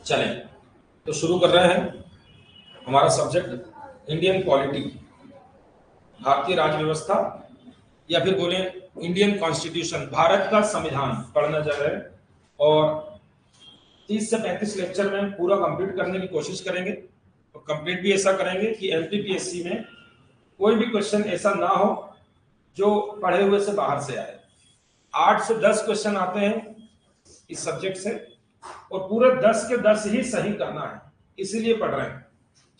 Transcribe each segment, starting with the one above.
चलें तो शुरू कर रहे हैं। हमारा सब्जेक्ट इंडियन पॉलिटी, भारतीय राज्य व्यवस्था या फिर बोले इंडियन कॉन्स्टिट्यूशन, भारत का संविधान पढ़ना जा रहे हैं और 30 से 35 लेक्चर में पूरा कंप्लीट करने की कोशिश करेंगे और कंप्लीट भी ऐसा करेंगे कि एमपीपीएससी में कोई भी क्वेश्चन ऐसा ना हो जो पढ़े हुए से बाहर से आए। 8 से 10 क्वेश्चन आते हैं इस सब्जेक्ट से और पूरे 10 के 10 ही सही करना है, इसीलिए पढ़ रहे हैं,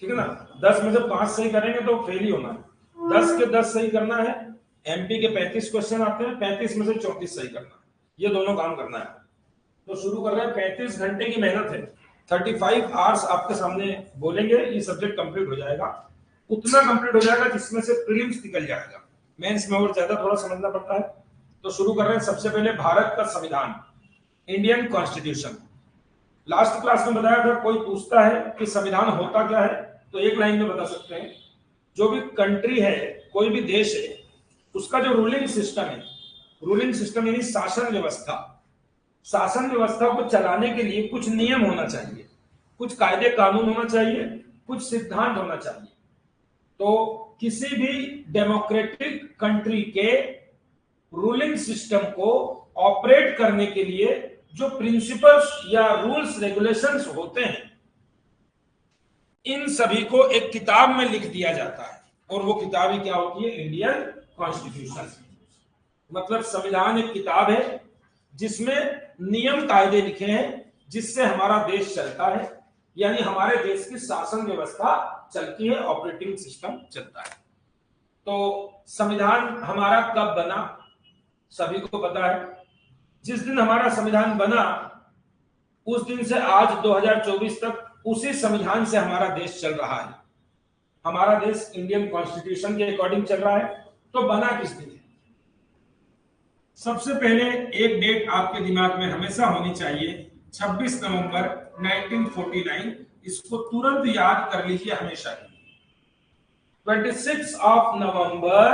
ठीक है ना। 10 में से 5 सही करेंगे तो फेल ही होना है। 10 के 10 सही करना है। एमपी के 35 क्वेश्चन आते हैं, 35 में से 34 सही करना है, ये दोनों काम करना है। तो शुरू कर रहे हैं। 35 घंटे की मेहनत है, 35 आवर्स आपके सामने बोलेंगे, ये सब्जेक्ट कंप्लीट हो जाएगा। उतना कंप्लीट हो जाएगा जिसमें से प्रीलिम्स निकल जाएगा, मेंस में और ज्यादा थोड़ा समझना पड़ता है। तो शुरू कर रहे हैं। सबसे पहले भारत का संविधान, इंडियन कॉन्स्टिट्यूशन। लास्ट क्लास में बताया था, कोई पूछता है कि संविधान होता क्या है तो एक लाइन में बता सकते हैं। जो भी कंट्री है, कोई भी देश है, उसका जो रूलिंग सिस्टम है, रूलिंग सिस्टम यानी शासन व्यवस्था, शासन व्यवस्था को चलाने के लिए कुछ नियम होना चाहिए, कुछ कायदे कानून होना चाहिए, कुछ सिद्धांत होना चाहिए। तो किसी भी डेमोक्रेटिक कंट्री के रूलिंग सिस्टम को ऑपरेट करने के लिए जो प्रिंसिपल्स या रूल्स रेगुलेशंस होते हैं, इन सभी को एक किताब में लिख दिया जाता है और वो किताब ही क्या होती है? Indian constitution. मतलब संविधान एक किताब है जिसमें नियम कायदे लिखे हैं जिससे हमारा देश चलता है, यानी हमारे देश की शासन व्यवस्था चलती है, ऑपरेटिंग सिस्टम चलता है। तो संविधान हमारा कब बना सभी को पता है। जिस दिन हमारा संविधान बना उस दिन से आज 2024 तक उसी संविधान से हमारा देश चल रहा है। हमारा देश इंडियन कॉन्स्टिट्यूशन के अकॉर्डिंग चल रहा है। तो बना किस दिन है? सबसे पहले एक डेट आपके दिमाग में हमेशा होनी चाहिए, 26 नवंबर 1949। इसको तुरंत याद कर लीजिए हमेशा। 26 नवंबर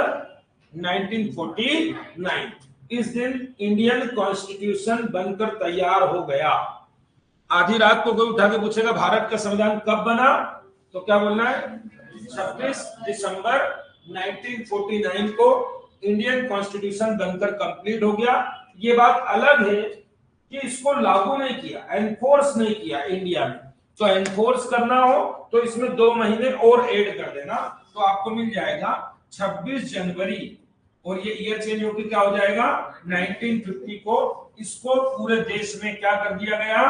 1949 इस दिन इंडियन कॉन्स्टिट्यूशन बनकर तैयार हो गया। आधी रात को कोई उठा के पूछेगा भारत का संविधान कब बना, तो क्या बोलना है? 26 दिसंबर 1949 को इंडियन कॉन्स्टिट्यूशन बनकर कंप्लीट हो गया। ये बात अलग है कि इसको लागू नहीं किया, एनफोर्स नहीं किया इंडिया में। तो एनफोर्स करना हो तो इसमें 2 महीने और ऐड कर देना, तो आपको मिल जाएगा 26 जनवरी और ये ईयर चेंज होकर क्या हो जाएगा? 1950 को इसको पूरे देश में क्या कर दिया गया?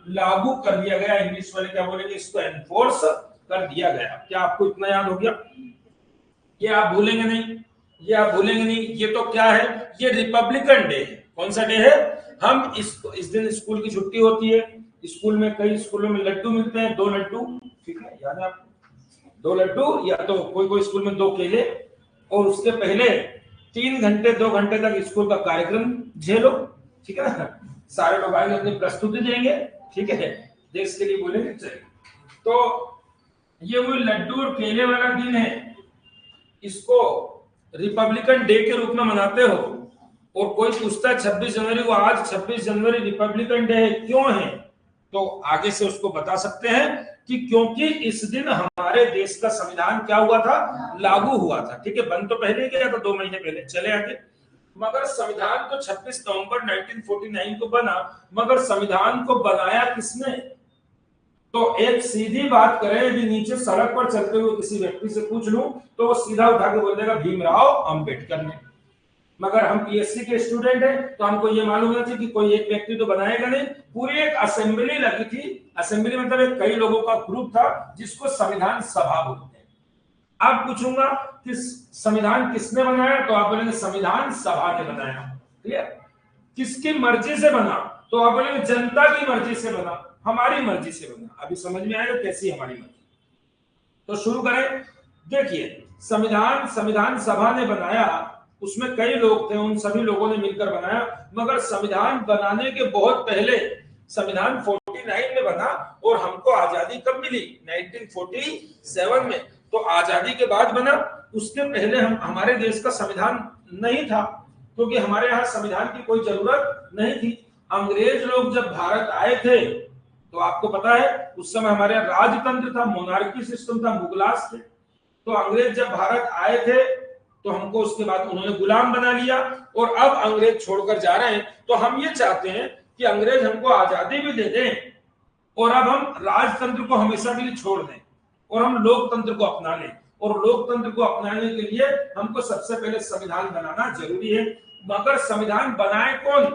लागू कर दिया गया। इंग्लिश वाले क्या बोलेंगे? इसको एनफोर्स कर दिया गया। क्या आपको इतना याद हो गया? ये आप भूलेंगे नहीं, ये आप भूलेंगे नहीं। ये तो क्या है? ये रिपब्लिकन डे है। कौन सा डे है? हम इस दिन स्कूल की छुट्टी होती है। स्कूल में, कई स्कूलों में लड्डू मिलते हैं, 2 लड्डू, ठीक है, याद है आपको? 2 लड्डू या तो कोई स्कूल में 2 केले, और उसके पहले 3 घंटे 2 घंटे तक स्कूल का कार्यक्रम झेलो, ठीक है ना। सारे लोग आएंगे, अपनी प्रस्तुति देंगे, ठीक है, देश के लिए बोलेंगे, चलिए। तो ये वो लड्डू और केले वाला दिन है, इसको रिपब्लिकन डे के रूप में मनाते हो। और कोई पूछता है 26 जनवरी को, आज 26 जनवरी रिपब्लिकन डे है, क्यों है? तो आगे से उसको बता सकते हैं कि क्योंकि इस दिन हमारे देश का संविधान क्या हुआ था? लागू हुआ था, ठीक है। बन तो पहले गया था, 2 महीने पहले। चले आगे। मगर संविधान तो 26 नवंबर 1949 को बना, मगर संविधान को बनाया किसने? तो एक सीधी बात करें, यदि नीचे सड़क पर चलते हुए किसी व्यक्ति से पूछ लूं तो वो सीधा उठा के बोल देगा भीमराव अंबेडकर ने। मगर हम पीएससी के स्टूडेंट हैं तो हमको ये मालूम होना चाहिए कि कोई एक व्यक्ति तो बनाएगा नहीं, पूरी एक असेंबली लगी थी। असेंबली मतलब एक कई लोगों का ग्रुप था जिसको संविधान सभा बोलते हैं। अब पूछूंगा कि संविधान किसने बनाया, तो आप बोलेंगे संविधान सभा ने बनाया। क्लियर? किसकी मर्जी से बना, तो आप बोलेंगे जनता की मर्जी से बना, हमारी मर्जी से बना। अभी समझ में आएगा कैसी हमारी मर्जी। तो शुरू करें। देखिए, संविधान सभा ने बनाया, उसमें कई लोग थे, उन सभी लोगों ने मिलकर बनाया। मगर संविधान बनाने के बहुत पहले संविधान 49 में बना और हमको आजादी कब मिली? 1947 में। तो आजादी के बाद बना, उसके पहले हमारे देश का संविधान नहीं था, क्योंकि हमारे यहाँ संविधान की कोई जरूरत नहीं थी। अंग्रेज लोग जब भारत आए थे तो आपको पता है उस समय हमारे यहाँ राजतंत्र था, मोनार्की सिस्टम था, मुगलास थे। तो अंग्रेज जब भारत आए थे तो हमको उसके बाद उन्होंने गुलाम बना लिया, और अब अंग्रेज छोड़कर जा रहे हैं। तो हम ये चाहते हैं कि अंग्रेज हमको आजादी भी दे दें और अब हम राजतंत्र को हमेशा के लिए छोड़ दें और हम लोकतंत्र को अपना लें। और लोकतंत्र को अपनाने के लिए हमको सबसे पहले संविधान बनाना जरूरी है। मगर संविधान बनाए कौन?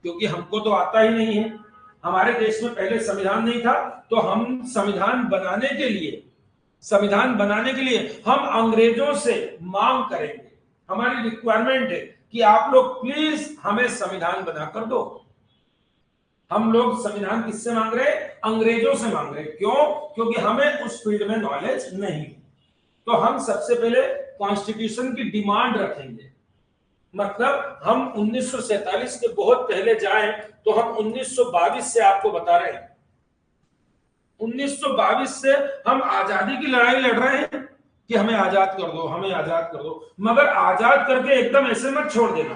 क्योंकि हमको तो आता ही नहीं है, हमारे देश में पहले संविधान नहीं था। तो हम संविधान बनाने के लिए हम अंग्रेजों से मांग करेंगे। हमारी रिक्वायरमेंट है कि आप लोग प्लीज हमें संविधान बनाकर दो। हम लोग संविधान किससे मांग रहे हैं? अंग्रेजों से मांग रहे हैं। क्यों? क्योंकि हमें उस फील्ड में नॉलेज नहीं। तो हम सबसे पहले कॉन्स्टिट्यूशन की डिमांड रखेंगे। मतलब हम 1947 के बहुत पहले जाएं तो हम 1922 से आपको बता रहे हैं, 1922 से हम आजादी की लड़ाई लड़ रहे हैं कि हमें आजाद कर दो, हमें आजाद कर दो। मगर आजाद करके एकदम ऐसे मत छोड़ देना।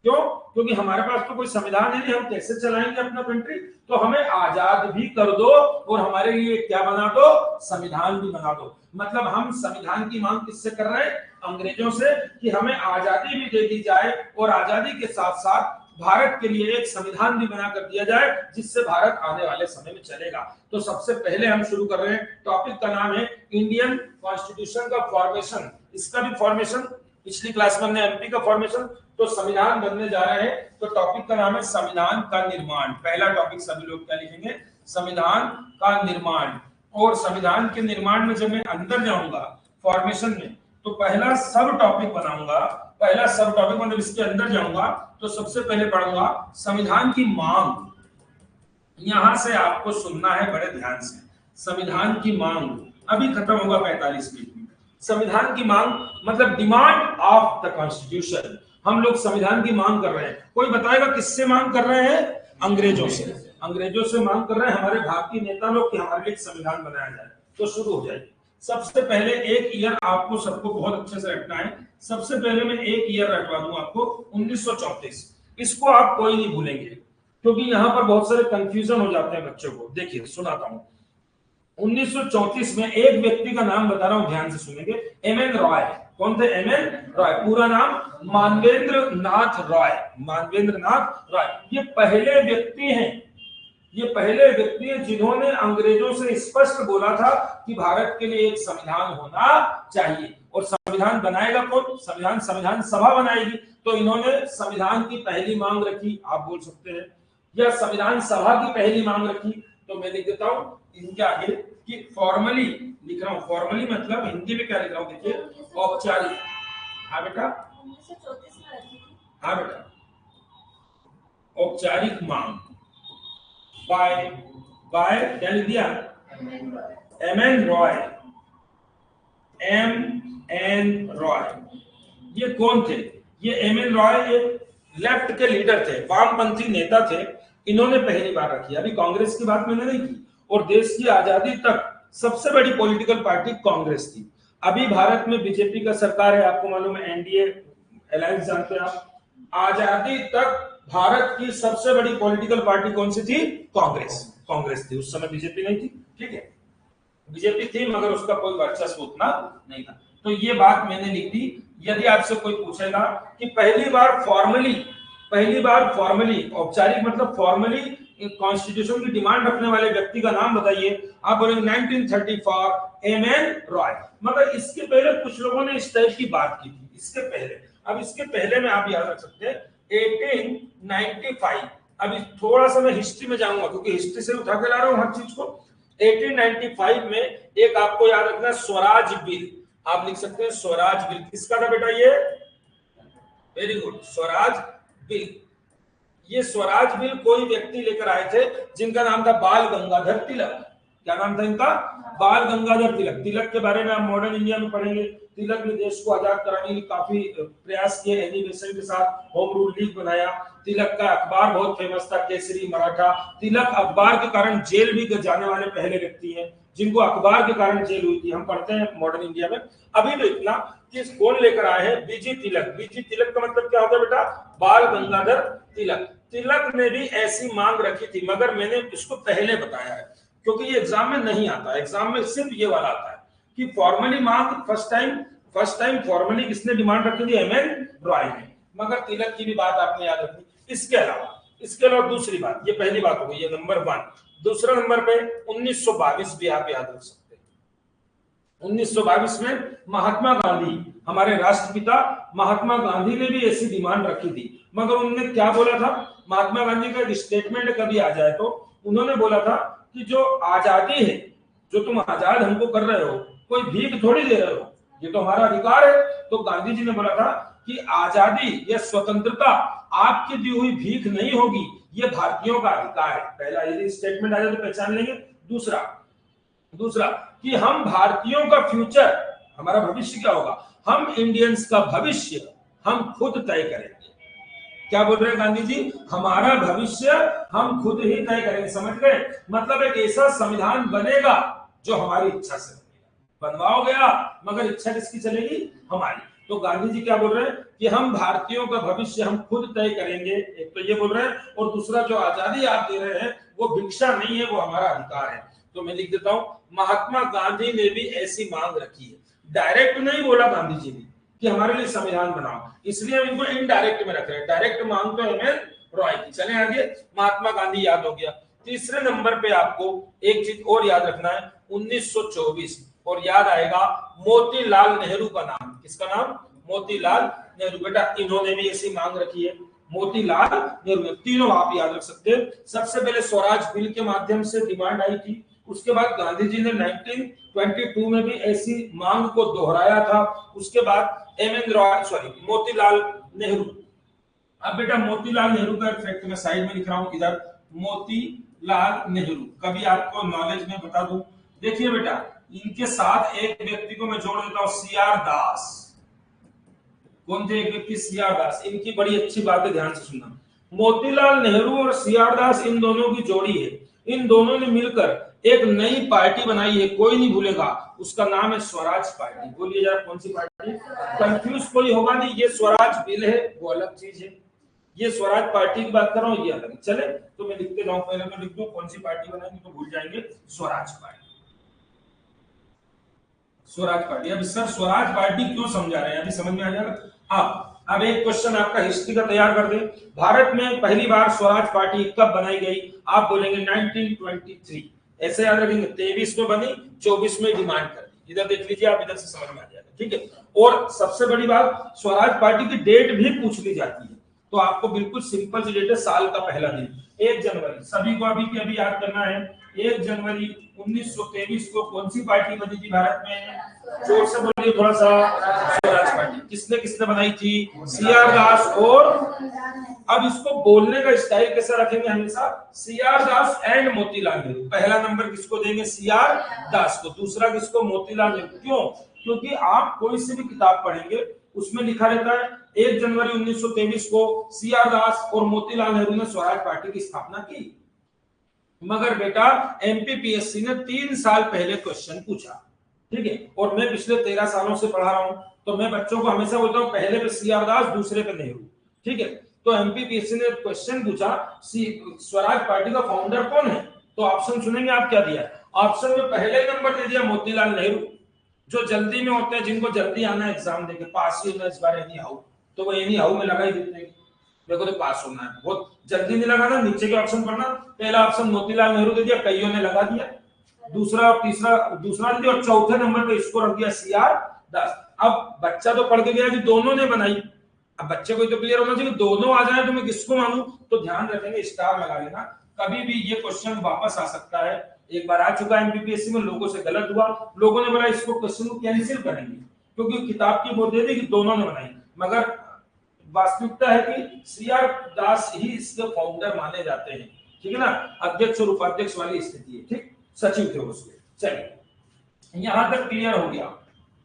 क्यों? क्योंकि हमारे पास तो कोई संविधान है नहीं, हम कैसे चलाएंगे अपना कंट्री। तो हमें आजाद भी कर दो और हमारे लिए क्या बना दो? संविधान भी बना दो। मतलब हम संविधान की मांग किससे कर रहे हैं? अंग्रेजों से, कि हमें आजादी भी दे दी जाए और आजादी के साथ साथ भारत के लिए एक संविधान भी बना कर दिया जाए जिससे भारत आने वाले समय में चलेगा। तो सबसे पहले हम शुरू कर रहे हैं, टॉपिक का नाम है इंडियन कॉन्स्टिट्यूशन का फॉर्मेशन। इसका भी फॉर्मेशन पिछली क्लास में हमने एमपी का फॉर्मेशन, तो संविधान बनने जा रहे हैं। तो टॉपिक का नाम है संविधान का निर्माण। पहला टॉपिक सभी लोग क्या लिखेंगे? संविधान का निर्माण। और संविधान के निर्माण में जब मैं अंदर जाऊंगा फॉर्मेशन में, तो पहला सब टॉपिक बनाऊंगा। पहला सब टॉपिक मतलब इसके अंदर जाऊंगा तो सबसे पहले पढ़ूंगा संविधान की मांग। यहां से आपको सुनना है बड़े ध्यान से। संविधान की मांग अभी खत्म होगा 45 मिनट में। संविधान की मांग मतलब डिमांड ऑफ द कॉन्स्टिट्यूशन। हम लोग संविधान की मांग कर रहे हैं। कोई बताएगा किससे मांग कर रहे हैं? अंग्रेजों से। अंग्रेजों से मांग कर रहे हैं हमारे भारतीय नेता लोग कि हमारे लिए संविधान बनाया जाए। तो शुरू हो जाएगी। सबसे पहले एक ईयर आपको सबको बहुत अच्छे से रखना है। सबसे पहले मैं एक ईयर रखवा दूं आपको, 1934। इसको आप कोई नहीं भूलेंगे क्योंकि यहां पर बहुत सारे कंफ्यूजन हो जाते हैं बच्चों को। देखिए सुनाता हूं। 1934 में एक व्यक्ति का नाम बता रहा हूं, ध्यान से सुनेंगे। एमएन रॉय। कौन थे? एमएन रॉय। पूरा नाम मानवेंद्र नाथ रॉय। मानवेंद्र नाथ रॉय ये पहले व्यक्ति हैं जिन्होंने अंग्रेजों से स्पष्ट बोला था कि भारत के लिए एक संविधान होना चाहिए। और संविधान बनाएगा कौन? संविधान सभा बनाएगी। तो इन्होंने संविधान की पहली मांग रखी, आप बोल सकते हैं, या संविधान सभा की पहली मांग रखी। तो मैं लिख देता हूं इनके आगे कि फॉर्मली लिख रहा हूं। फॉर्मली मतलब हिंदी में क्या लिख रहा हूं? देखिए औपचारिक। हाँ बेटा, 1934 में रखी थी। हाँ बेटा, औपचारिक मांग बाय क्या लिख दिया? एमएन रॉय। एमएन रॉय ये कौन थे? ये एमएन रॉय एक लेफ्ट के लीडर थे, वामपंथी नेता थे। इन्होंने पहली बार रखी। अभी कांग्रेस की बात मैंने नहीं की। और देश की आजादी तक सबसे बड़ी पॉलिटिकल पार्टी कांग्रेस थी। अभी भारत में बीजेपी का सरकार है, आपको मालूम है, एनडीए अलायंस जानते हैं आप। आजादी तक भारत की सबसे बड़ी पॉलिटिकल पार्टी कौन सी थी? कांग्रेस थी। उस समय बीजेपी नहीं थी। ठीक है, बीजेपी थी मगर उसका कोई वर्चस्व उतना नहीं था। तो ये बात मैंने लिख दी। यदि आपसे कोई पूछेगा कि पहली बार फॉर्मली औपचारिक मतलब फॉर्मली कॉन्स्टिट्यूशन की डिमांड रखने वाले व्यक्ति का नाम बताइए। आप बोलेंगे 1934 एमएन रॉय। मगर इसके पहले कुछ लोगों ने इस टाइप की बात की थी। इसके पहले में आप याद रख सकते हैं 1895। अभी थोड़ा सा मैं हिस्ट्री में जाऊंगा क्योंकि हिस्ट्री से उठा के ला रहा हूं हर चीज को। 1895 में एक आपको याद रखना स्वराज बिल। आप लिख सकते हैं स्वराज बिल। किसका था बेटा? ये वेरी गुड, स्वराज बिल। ये स्वराज बिल कोई व्यक्ति लेकर आए थे जिनका नाम था बाल गंगाधर तिलक। क्या नाम था इनका? बाल गंगाधर तिलक। तिलक के बारे में आप मॉडर्न इंडिया में पढ़ेंगे। तिलक ने देश को आजाद कराने के काफी प्रयास किए। एनिमेशन के साथ होम रूल लीग बनाया। तिलक का अखबार बहुत फेमस था, केसरी मराठा। तिलक अखबार के कारण जेल भी जाने वाले पहले व्यक्ति हैं जिनको अखबार के कारण जेल हुई थी। हम पढ़ते हैं मॉडर्न इंडिया में। अभी तो इतना किस कौन लेकर आए हैं? बीजी तिलक। बीजी तिलक का मतलब क्या होता है बेटा? बाल गंगाधर तिलक। तिलक ने भी ऐसी मांग रखी थी, मगर मैंने इसको पहले बताया है क्योंकि ये एग्जाम में नहीं आता है। एग्जाम में सिर्फ ये वाला आता है कि फॉर्मली मांग फर्स्ट टाइम फॉर्मली किसने डिमांड रखी थी? एमएन रॉय ने। मगर तिलक की भी बात आपने याद रखनी। इसके अलावा दूसरी बात, ये पहली बात हो गई, ये नंबर 1। दूसरा नंबर पे 1922 भी आप याद रख सकते हैं। 1922 में महात्मा गांधी, हमारे राष्ट्रपिता महात्मा गांधी ने भी ऐसी डिमांड रखी थी, मगर उन्होंने क्या बोला था? महात्मा गांधी का एक स्टेटमेंट कभी आ जाए तो उन्होंने बोला था कि जो आजादी है, जो तुम आजाद हमको कर रहे हो, कोई भीख थोड़ी दे रहे हो, ये तो हमारा अधिकार है। तो गांधी जी ने बोला था कि आजादी या स्वतंत्रता आपकी दी हुई भीख नहीं होगी, ये भारतीयों का अधिकार है। पहला यदि स्टेटमेंट आ जाए तो पहचान लेंगे। दूसरा कि हम भारतीयों का फ्यूचर, हमारा भविष्य क्या होगा? हम इंडियंस का भविष्य हम खुद तय करेंगे। क्या बोल रहे हैं गांधी जी? हमारा भविष्य हम खुद ही तय करेंगे। समझ गए? मतलब एक ऐसा संविधान बनेगा जो हमारी इच्छा से बनवाओ गया, मगर इच्छा किसकी चलेगी? हमारी। तो गांधी जी क्या बोल रहे हैं कि हम भारतीयों का भविष्य हम खुद तय करेंगे। एक तो ये बोल रहे हैं, और दूसरा जो आजादी आप दे रहे हैं वो भिक्षा नहीं है, वो हमारा अधिकार है। तो मैं लिख देता हूं, महात्मा गांधी ने भी ऐसी मांग रखी है। डायरेक्ट नहीं बोला गांधी जी ने कि हमारे लिए संविधान बनाओ, इसलिए हम इनको इनडायरेक्ट में रख रहे हैं। डायरेक्ट मांग तो एमएन रॉय की। चले आगे, महात्मा गांधी याद हो गया। तीसरे नंबर पे आपको एक चीज और याद रखना है, 1924, और याद आएगा मोतीलाल नेहरू का नाम। किसका नाम? मोतीलाल नेहरू। बेटा इन्होंने भी ऐसी मांग रखी है, मोतीलाल नेहरू। तीनों आप याद रख सकते हैं। सबसे पहले स्वराज बिल के माध्यम से डिमांड आई थी, उसके बाद गांधी जी ने 1922 में भी ऐसी मांग को दोहराया था। उसके बाद एमएन रॉय, मोतीलाल नेहरू। अब बेटा मोतीलाल नेहरू का फैक्ट मैं साइड में लिख रहा हूं, इधर मोतीलाल नेहरू। कभी आपको नॉलेज में बता दूं, देखिए बेटा इनके साथ एक व्यक्ति को मैं जोड़ देता हूं, सीआर दास। कौन थे एक व्यक्ति? सीआर दास। इनकी बड़ी अच्छी बात है, ध्यान से सुनना। मोतीलाल नेहरू और सीआर दास, इन दोनों की जोड़ी है। इन दोनों ने मिलकर एक नई पार्टी बनाई है, कोई नहीं भूलेगा, उसका नाम है स्वराज पार्टी। बोलिए जरा कौन सी पार्टी? कंफ्यूज कोई होगा नहीं, ये स्वराज बिल है वो अलग चीज है, ये स्वराज पार्टी की बात कर रहा हूं ये अलग। चले तो मैं लिखते जाऊं, पहले तो लिख दूं कौन सी पार्टी बनाएंगे तो भूल जाएंगे। Swaraj party, Swaraj party. अब सर स्वराज पार्टी क्यों समझा रहे हैं, अभी समझ में आ जाएगा। अब एक क्वेश्चन आपका हिस्ट्री का तैयार कर दे। भारत में पहली बार स्वराज पार्टी कब बनाई गई? आप बोलेंगे 1923। ऐसे याद रखेंगे, 23 में बनी, 24 में डिमांड कर दी। इधर देख लीजिए आप, इधर से समझ में आ जाएगा, ठीक है। और सबसे बड़ी बात, स्वराज पार्टी की डेट भी पूछ ली जाती है, तो आपको बिल्कुल सिंपल सी डेट है, साल का पहला दिन 1 जनवरी। सभी को अभी के अभी याद करना है, 1 जनवरी 1923 को कौन सी पार्टी बनी थी भारत में? जोर से बोलिए थोड़ा सा। स्वराज पार्टी। किसने बनाई थी? सीआर दास। और अब इसको बोलने का स्टाइल कैसा रखेंगे हमेशा? CR Das and Motilal Nehru. पहला नंबर किसको देंगे? सीआर दास को। दूसरा किसको? मोतीलाल नेहरू। क्यों? क्योंकि आप कोई सी भी किताब पढ़ेंगे उसमें लिखा रहता है 1 जनवरी 1923 को सीआर दास और मोतीलाल नेहरू ने स्वराज पार्टी की स्थापना की। मगर बेटा एमपीपीएससी ने 3 साल पहले क्वेश्चन पूछा, ठीक है, और मैं पिछले 13 सालों से पढ़ा रहा हूं, तो मैं बच्चों को हमेशा बोलता हूं पहले पे सीआर दास, दूसरे पे नेहरू, ठीक है। तो एमपीपीएससी ने क्वेश्चन पूछा स्वराज पार्टी का फाउंडर कौन है? तो ऑप्शन सुनेंगे आप, क्या दिया? ऑप्शन में पहले नंबर दे दिया मोतीलाल नेहरू। जो जल्दी में होते हैं, जिनको जल्दी आना एग्जाम देके, पास ही होना इस बार एनी हाउ, तो वो एनी हाउ में लगा ही देते हैं, मेरे को तो पास होना है, बहुत जल्दी नहीं लगाना, नीचे के ऑप्शन पढ़ना। पहला ऑप्शन मोतीलाल नेहरू दे दिया, कईयों ने लगा दिया। दूसरा और तीसरा दूसरा दे दिया, और चौथे नंबर पे इसको रख दिया सीआर दास। अब बच्चा तो पढ़ के गया कि दोनों ने बनाई, अब बच्चे को तो क्लियर होना चाहिए दोनों आ जाए तो मैं किसको मानूं। तो ध्यान रखेंगे, स्टार लगा लेना, कभी भी ये क्वेश्चन वापस आ सकता है। एक बार आ चुका एमपीपीएससी में, लोगों से गलत हुआ, लोगों ने बोला इसको क्वेश्चन को कैंसिल करेंगे क्योंकि किताब की वो दे दी कि दोनों ने बनाई, मगर वास्तविकता है कि सीआर दास ही इसके फाउंडर माने जाते हैं, ठीक है ना। अध्यक्ष और उपाध्यक्ष वाली स्थिति है, ठीक, सचिव थे उसके। चलिए यहां तक क्लियर हो गया।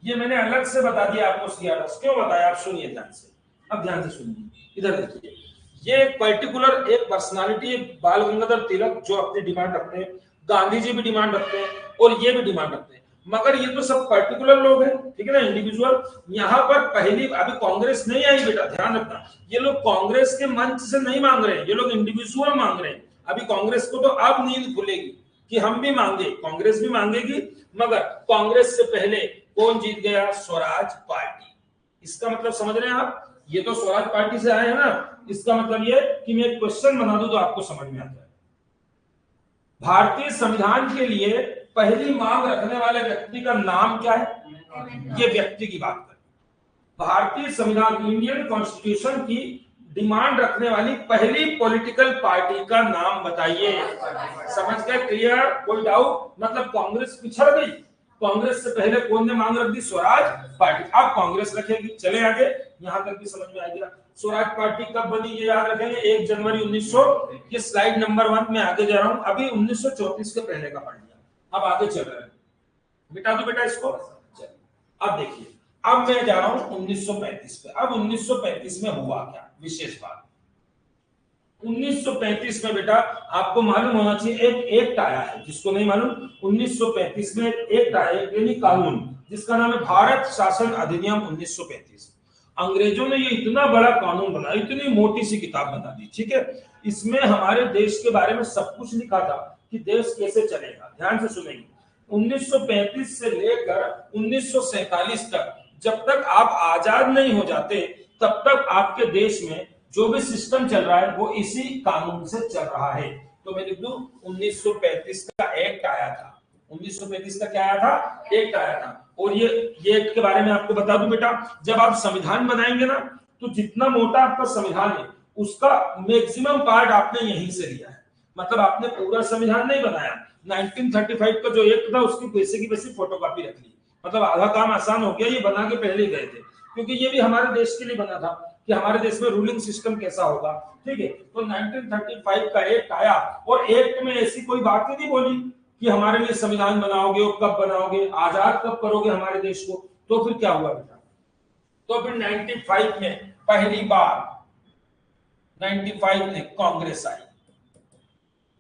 ये मैंने अलग से बता दिया आपको सीआर दास क्यों बताया, आप सुनिए ध्यान से। अब ध्यान से सुनिए, इधर देखिए, ये एक पर्टिकुलर एक पर्सनालिटी, बाल गंगाधर तिलक जो अपनी डिमांड रखते हैं, गांधी जी भी डिमांड रखते हैं और ये भी डिमांड रखते हैं। मगर ये तो सब पर्टिकुलर लोग हैं, ठीक है ना, इंडिविजुअल। यहाँ पर पहली अभी कांग्रेस नहीं आई बेटा, ध्यान रखना, ये लोग कांग्रेस के मंच से नहीं मांग रहे हैं, ये लोग इंडिविजुअल मांग रहे हैं। अभी कांग्रेस को तो अब नींद खुलेगी कि हम भी मांगे, कांग्रेस भी मांगेगी, मगर कांग्रेस से पहले कौन जीत गया? स्वराज पार्टी। इसका मतलब समझ रहे हैं आप? ये तो स्वराज पार्टी से आए हैं ना, इसका मतलब ये कि मैं एक क्वेश्चन बना दूं तो आपको समझ में आ जाए। भारतीय संविधान के लिए पहली मांग रखने वाले व्यक्ति का नाम क्या है? ये व्यक्ति की बात करें। भारतीय संविधान, इंडियन कॉन्स्टिट्यूशन की डिमांड रखने वाली पहली पॉलिटिकल पार्टी का नाम बताइए। समझ गए? क्लियर? कोई डाउट? मतलब कांग्रेस पिछड़ गई, कांग्रेस से पहले कौन ने मांग रख दी? स्वराज पार्टी। अब कांग्रेस रखेगी। चले आगे, यहां तक भी समझ में आ गया। स्वराज पार्टी कब बनी ये याद रखेंगे, 1 जनवरी 1900। ये स्लाइड नंबर 1 में आगे जा रहा हूं, अभी 1934 के पहले का पढ़ लिया, अब आगे चल रहे हैं। मिटा दो बेटा इसको। अब देखिए, अब मैं जा रहा हूं 1935 पे। अब 1935 में हुआ क्या विशेष बात? 1935 में बेटा आपको मालूम होना चाहिए, एक एक्ट आया है, जिसको नहीं मालूम, 1935 में एक एक्ट आया, यानी कानून, जिसका नाम है भारत शासन अधिनियम 1935। अंग्रेजों ने ये इतना बड़ा कानून बनाया, इतनी मोटी सी किताब बना दी, ठीक है। इसमें हमारे देश के बारे में सब कुछ लिखा था कि देश कैसे चलेगा। ध्यान से सुनेंगे, 1935 से लेकर 1947 तक, जब तक आप आजाद नहीं हो जाते तब तक आपके देश में जो भी सिस्टम चल रहा है वो इसी कानून से चल रहा है। तो मैं लिख दूं 1935 का एक्ट आया था। 1935 का क्या आया था? एक्ट आया था। और ये एक्ट के बारे में आपको बता दूं बेटा, जब आप संविधान बनाएंगे ना, तो जितना मोटा आपका संविधान है उसका मैक्सिमम पार्ट आपने यहीं से लिया है। मतलब आपने पूरा संविधान नहीं बनाया। 1935 का जो एक्ट था उसकी पैसे की वैसी फोटोकॉपी रख ली, मतलब आधा काम आसान हो गया, ये बना के पहले ही गए थे, क्योंकि ये भी हमारे देश के लिए बना था कि हमारे देश में रूलिंग सिस्टम कैसा होगा, ठीक है। तो 1935 का एक्ट आया, और एक्ट में ऐसी कोई बात ही नहीं बोली कि हमारे लिए संविधान बनाओगे और कब बनाओगे, आजाद कब करोगे हमारे देश को। तो फिर क्या हुआ बेटा? तो फिर 95 में पहली बार 95 में कांग्रेस आई।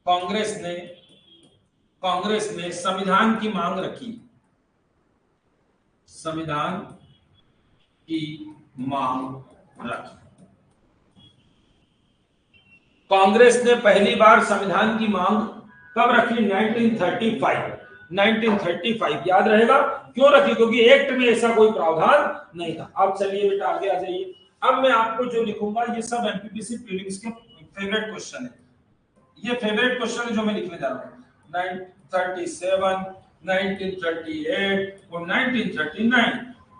कांग्रेस ने संविधान की मांग रखी, संविधान की मांग रखी। कांग्रेस ने पहली बार संविधान की मांग कब रखी? 1935 याद रहेगा क्यों रखी? क्योंकि एक्ट में ऐसा कोई प्रावधान नहीं था। अब चलिए बेटा आगे आ जाइए। अब मैं आपको जो लिखूंगा ये सब एमपीपीसी प्रीलिम्स के फेवरेट क्वेश्चन है, ये फेवरेट क्वेश्चन है जो मैं लिखने जा रहा हूं। 1937, 1938 और 1939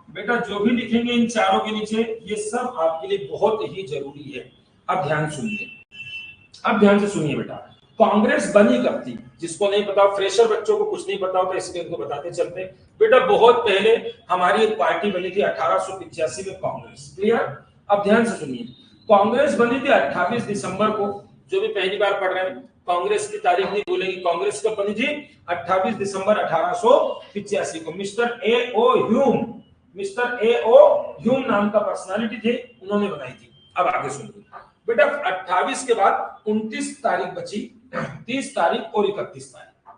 बेटा जो भी लिखेंगे इन चारों के नीचे, ये सब आपके लिए बहुत ही जरूरी है। अब ध्यान सुनिए, अब ध्यान से सुनिए बेटा। कांग्रेस बनी कब थी? जिसको नहीं पता, फ्रेशर बच्चों को कुछ नहीं पता होता, इसलिए इनको बताते चलते बेटा। बहुत पहले हमारी एक पार्टी बनी थी 1885 में, कांग्रेस। क्लियर? अब ध्यान से सुनिए, कांग्रेस बनी थी 28 दिसंबर को। जो भी पहली बार पढ़ रहे हैं कांग्रेस की तारीख नहीं भूलेंगे। कांग्रेस कब बनी थी? 28 दिसंबर 1885 को। मिस्टर ए ओ ह्यूम नाम का पर्सनालिटी थे, उन्होंने बनाई थी। अब आगे सुनिए बेटा, 28 के बाद 29 तारीख बची, 30 तारीख और 31 तारीख।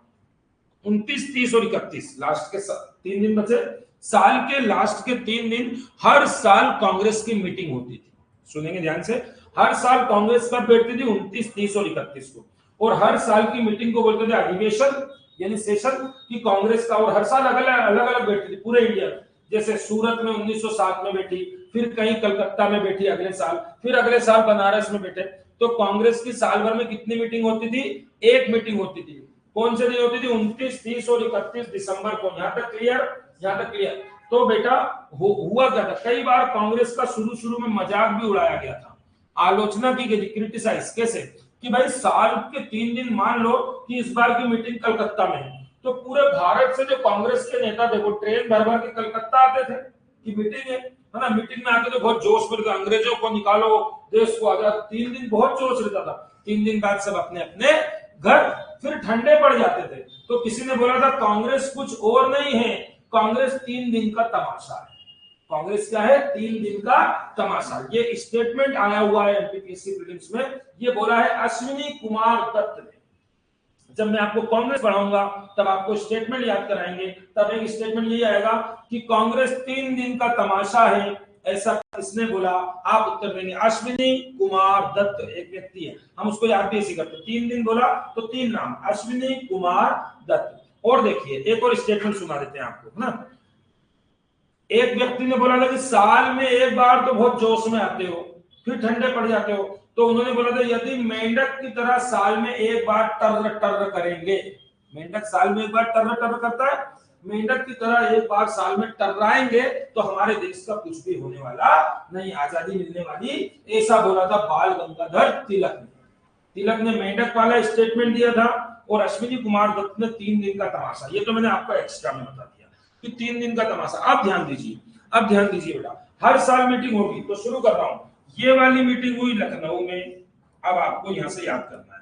29, 30 और 31 लास्ट के 3 दिन बचे। साल के लास्ट के 3 दिन हर साल कांग्रेस की मीटिंग होती थी। सुनेंगे ध्यान से, हर साल कांग्रेस कब बैठती थी? 29, 30 और 31 को। और हर साल की मीटिंग को बोलते थे अधिवेशन, यानी सेशन की कांग्रेस का। और हर साल अलग अलग बैठती थी पूरे इंडिया में। जैसे सूरत में 1907 में बैठी, फिर कहीं कलकत्ता में बैठी अगले साल, फिर अगले साल बनारस में बैठे। तो कांग्रेस की साल भर में कितनी मीटिंग होती थी? एक मीटिंग होती थी। कौन से दिन होती थी? 29, 30 और 31 दिसंबर को। यहां तक क्लियर? यहां तक क्लियर? तो बेटा हुआ क्या था, कई बार कांग्रेस का शुरू में मजाक भी उड़ाया गया था, आलोचना की गई, क्रिटिसाइज। कैसे? कि भाई साल के 3 दिन मान लो कि इस बार की मीटिंग कलकत्ता में है, तो पूरे भारत से जो कांग्रेस के नेता थे वो ट्रेन भर भर के कलकत्ता आते थे कि मीटिंग है ना। मीटिंग में आके तो बहुत जोश मिलता, अंग्रेजों को निकालो, देश को आजाद। 3 दिन बहुत जोश रहता था। 3 दिन बाद सब अपने अपने घर फिर ठंडे पड़ जाते थे। तो किसी ने बोला था कांग्रेस कुछ और नहीं है, कांग्रेस 3 दिन का तमाशा है। कांग्रेस क्या है? 3 दिन का तमाशा। ये स्टेटमेंट आया हुआ है एमपीपीएससी प्रीलिम्स में, ये बोला है अश्विनी कुमार दत्त ने। जब मैं आपको कांग्रेस पढ़ाऊंगा तब आपको स्टेटमेंट याद कराएंगे, तब एक स्टेटमेंट यही आएगा कि कांग्रेस 3 दिन का तमाशा है, ऐसा किसने बोला? आप उत्तर देंगे अश्विनी कुमार दत्त, एक व्यक्ति है, हम उसको याद भी ऐसे करते, 3 दिन बोला तो 3 नाम, अश्विनी कुमार दत्त। और देखिए एक और स्टेटमेंट सुना देते हैं आपको ना। एक व्यक्ति ने बोला था कि साल में एक बार तो बहुत जोश में आते हो, फिर ठंडे पड़ जाते हो, तो उन्होंने बोला था यदि मेंढक की तरह साल में एक बार टर टर करेंगे, मेंढक साल में एक बार टर टर करता है, मेंढक की तरह एक बार साल में टर्राएंगे तो हमारे देश का कुछ भी होने वाला नहीं, आजादी मिलने वाली, ऐसा बोला था बाल गंगाधर तिलक ने। तिलक ने मेंढक वाला स्टेटमेंट दिया था और अश्विनी कुमार दत्त ने 3 दिन का तमाशा। ये तो मैंने आपको एक्स्ट्रा में बता दिया कि 3 दिन का तमाशा। अब ध्यान दीजिए, अब ध्यान दीजिए बेटा, हर साल मीटिंग होगी, तो शुरू कर रहा हूं। ये वाली मीटिंग हुई लखनऊ में, अब आपको यहां से याद करना है,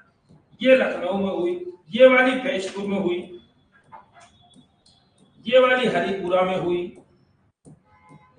ये लखनऊ में हुई, ये वाली फैजपुर में हुई, ये वाली हरिपुरा में हुई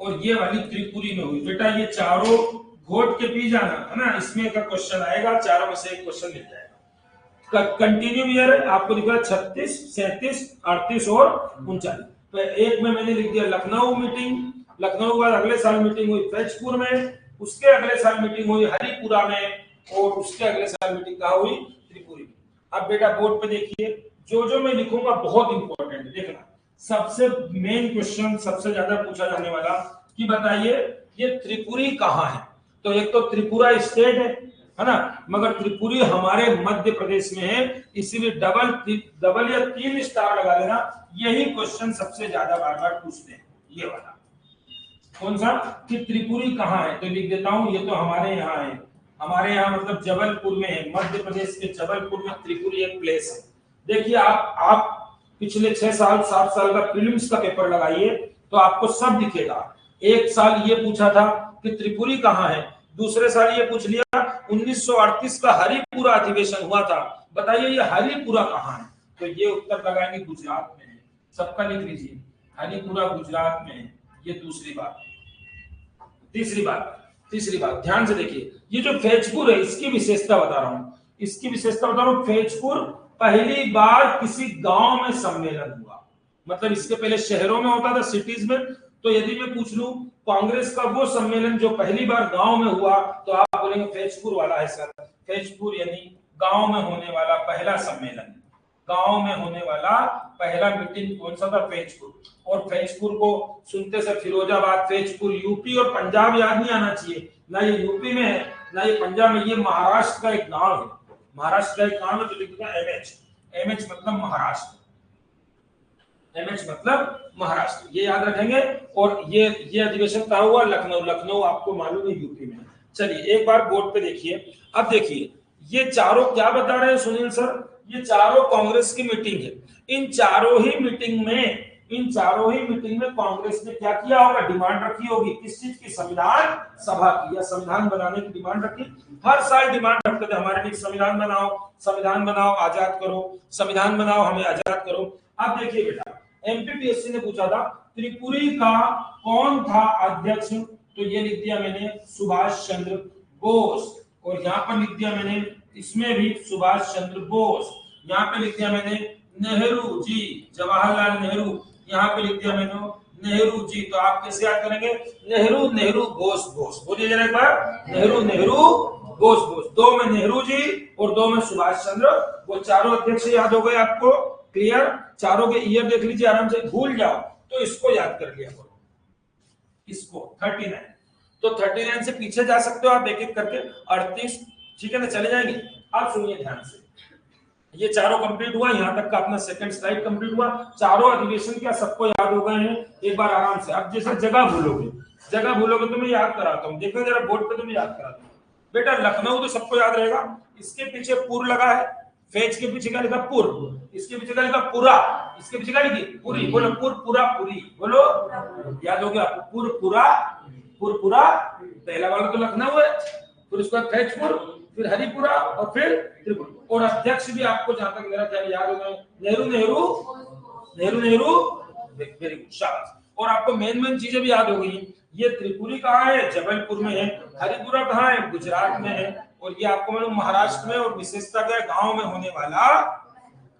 और ये वाली त्रिपुरी में हुई। बेटा ये चारों घोट के पी जाना है ना, इसमें का क्वेश्चन आएगा, चारों में से एक क्वेश्चन मिल जाएगा। कंटिन्यू ईयर है, आपको दिख रहा है 36, 37, 38 और 39। तो एक में मैंने लिख दिया लखनऊ मीटिंग, लखनऊ के बाद अगले साल मीटिंग हुई फैजपुर में, उसके अगले साल मीटिंग हुई हरिपुरा में और उसके अगले साल मीटिंग कहाँ हुई? त्रिपुरी में। अब बेटा बोर्ड पे देखिए, जो जो मैं लिखूंगा बहुत इंपॉर्टेंट है, देखना सबसे मेन क्वेश्चन, सबसे ज्यादा पूछा जाने वाला कि बताइए ये त्रिपुरी कहाँ है? तो एक तो त्रिपुरा स्टेट है ना, मगर त्रिपुरी हमारे मध्य प्रदेश में है, इसीलिए डबल या 3 स्टार लगा देना। यही क्वेश्चन सबसे ज्यादा बार बार पूछते हैं, ये वाला कौन सा कि त्रिपुरी कहाँ है, तो लिख देता हूं ये तो हमारे यहाँ है, हमारे यहाँ मतलब जबलपुर में है, मध्य प्रदेश के जबलपुर में त्रिपुरी एक प्लेस है। देखिए आप पिछले 6 साल 7 साल का प्रीलिम्स का पेपर लगाइए तो आपको सब दिखेगा। एक साल ये पूछा था कि त्रिपुरी कहाँ है, दूसरे साल ये पूछ लिया 1938 का हरिपुरा अधिवेशन हुआ था, बताइए ये हरिपुरा कहाँ है? तो ये उत्तर लगाएंगे गुजरात में है, सबका लिख लीजिए, हरिपुरा गुजरात में है। ये दूसरी बात। तीसरी बात ध्यान से देखिए, ये जो फैजपुर है इसकी विशेषता बता रहा हूं, इसकी विशेषता बता रहा हूं। फैजपुर पहली बार किसी गांव में सम्मेलन हुआ, मतलब इसके पहले शहरों में होता था, सिटीज में। तो यदि मैं पूछ लूं कांग्रेस का वो सम्मेलन जो पहली बार गांव में हुआ, तो आप बोलेंगे फैजपुर वाला है सर। फैजपुर यानी गांव में होने वाला पहला सम्मेलन, गांव में होने वाला पहला मीटिंग कौन सा था? फैजपुर। और फैजपुर को सुनते से फिरोजाबाद, फैजपुर यूपी और पंजाब याद नहीं आना चाहिए, ना ये यूपी में है ना ये पंजाब में, ये महाराष्ट्र का एक गांव है, महाराष्ट्र का एक गांव है। तो लिखता है एमएच, एमएच मतलब महाराष्ट्र, एमएच मतलब महाराष्ट्र, ये याद रखेंगे। और ये अधिवेशन कहाँ हुआ? लखनऊ, लखनऊ आपको मालूम है यूपी में। चलिए एक बार बोर्ड पे देखिए, अब देखिए ये चारों क्या बता रहे हैं सुनील सर, ये चारों कांग्रेस की मीटिंग है। इन चारों ही मीटिंग में कांग्रेस ने क्या किया होगा? डिमांड रखी होगी, किस चीज की? संविधान सभा की, या संविधान बनाने की डिमांड रखी। हर साल डिमांड रखते थे हमारे लिए संविधान बनाओ, संविधान बनाओ, आजाद करो, संविधान बनाओ, हमें आजाद करो। अब देखिए बेटा, एमपीपीएससी ने पूछा था त्रिपुरी का कौन था अध्यक्ष, तो ये लिख दिया मैंने सुभाष चंद्र बोस, और यहाँ पर लिख दिया मैंने, इसमें भी सुभाष चंद्र बोस, यहाँ पे लिख दिया मैंने नेहरू जी, जवाहरलाल नेहरू, यहाँ पे लिख दिया मैंने नेहरू जी। तो आप कैसे याद करेंगे? नेहरू नेहरू बोस बोस, बोलिए जरा एक बार, नेहरू नेहरू बोस बोस, 2 में नेहरू जी और 2 में सुभाष चंद्र, वो चारों अध्यक्ष याद हो गए आपको, क्लियर? चारों के ईयर देख लीजिए आराम से, भूल जाओ तो इसको याद कर लिया करो, इसको 39, तो 39 से पीछे जा सकते हो आप एक एक करके, 38, ठीक है ना, चले जाएंगे। अब सुनिए ध्यान से, ये चारों कंप्लीट हुआ, यहाँ तक का अपना सेकंड स्लाइड कंप्लीट हुआ, चारों अधिवेशन क्या सबको याद हो गए हैं? एक बार आराम से। अब जैसे जगह भूलोगे तो मैं याद कराता हूँ, देखो जरा बोर्ड पे तो मैं याद कराता हूँ। बेटा लखनऊ तो सबको याद रहेगा, इसके पीछे पुर लगा है, फेज के पीछे क्या लिखा? पुर, इसके पीछे क्या लिखा? पुरा, इसके पीछे क्या लिखी? पुरी, बोलो पुर पुरा पुरी, बोलो, याद हो गया आपको? पुर पुरा, पहला वाला तो लखनऊ है, फिर उसके बाद फैजपुर, फिर हरिपुरा और फिर त्रिपुरा। और अध्यक्ष भी आपको जहां तक मेरा ख्याल याद होगा नेहरू, वेरी गुड, शाबाश। और आपको मेन चीजें भी याद हो गई। ये त्रिपुरी कहाँ है? जबलपुर में है। हरिपुरा कहाँ है? गुजरात में है। और ये आपको मालूम महाराष्ट्र में, और विशेषता क्या? गांव में होने वाला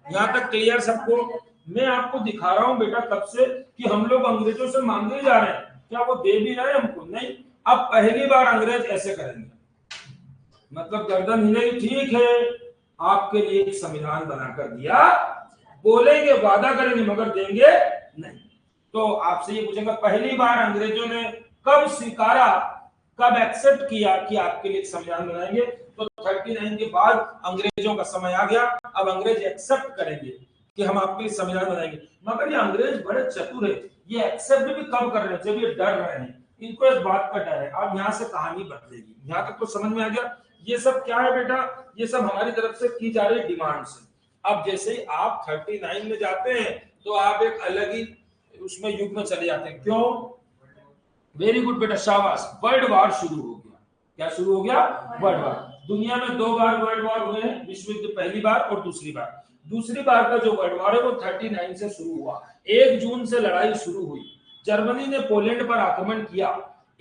यहाँ तक क्लियर सबको? मैं आपको दिखा रहा हूँ बेटा तब से कि हम लोग अंग्रेजों से मांगे जा रहे हैं, क्या वो दे भी रहे हैं हमको? नहीं। अब पहली बार अंग्रेज ऐसे करेंगे, मतलब गर्दन हिलेगी, ठीक है आपके लिए एक संविधान बनाकर दिया, बोलेंगे वादा करेंगे मगर देंगे नहीं। तो आपसे ये पूछेंगे पहली बार अंग्रेजों ने कब स्वीकारा, कब एक्सेप्ट किया कि आपके लिए एक संविधान बनाएंगे? तो 39 के बाद अंग्रेजों का समय आ गया, अब अंग्रेज एक्सेप्ट करेंगे कि हम आपके लिए संविधान बनाएंगे। मगर ये अंग्रेज बड़े चतुर है, ये एक्सेप्ट भी कब कर रहे हैं? जब ये डर रहे हैं, इनको इस बात का डर है। अब यहाँ से कहानी बदलेगी। यहाँ तक तो समझ में आ गया? ये सब क्या है बेटा? ये सब हमारी तरफ से की जा रही डिमांड से। अब जैसे ही आप 39 में जाते हैं तो आप एक अलग ही उसमें युग में चले जाते हैं। क्यों? वेरी गुड बेटा, शाबाश। वर्ल्ड वॉर शुरू हो गया। क्या शुरू हो गया? World war. दुनिया में 2 बार वर्ल्ड वॉर हुए हैं, विश्व युद्ध पहली बार और दूसरी बार। दूसरी बार का जो वर्ल्ड वॉर है वो 39 से शुरू हुआ। 1 जून से लड़ाई शुरू हुई। जर्मनी ने पोलैंड पर आक्रमण किया,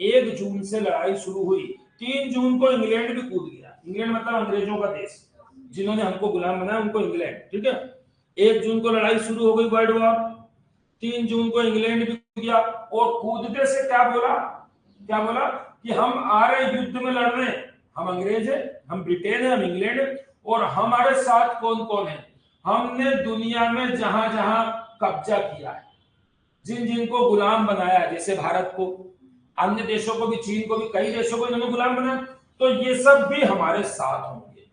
1 जून से लड़ाई शुरू हुई। 3 जून को इंग्लैंड भी कूद गया। इंग्लैंड मतलब अंग्रेजों का देश, जिन्होंने हमको गुलाम बनाया उनको इंग्लैंड, ठीक है। 1 जून को लड़ाई शुरू हो गई वर्ल्ड वॉर, 3 जून को इंग्लैंड भी कूद गया। और कूदते से क्या बोला? क्या बोला कि हम आ रहे युद्ध में लड़ने, हम अंग्रेज है, हम ब्रिटेन है, हम इंग्लैंड है, और हमारे साथ कौन कौन है? हमने दुनिया में जहां जहां कब्जा किया है, जिन जिनको गुलाम बनाया, जैसे भारत को, अन्य देशों को भी, चीन को भी, कई देशों को इन्होंने गुलाम बनाया, तो ये सब भी हमारे साथ होंगे।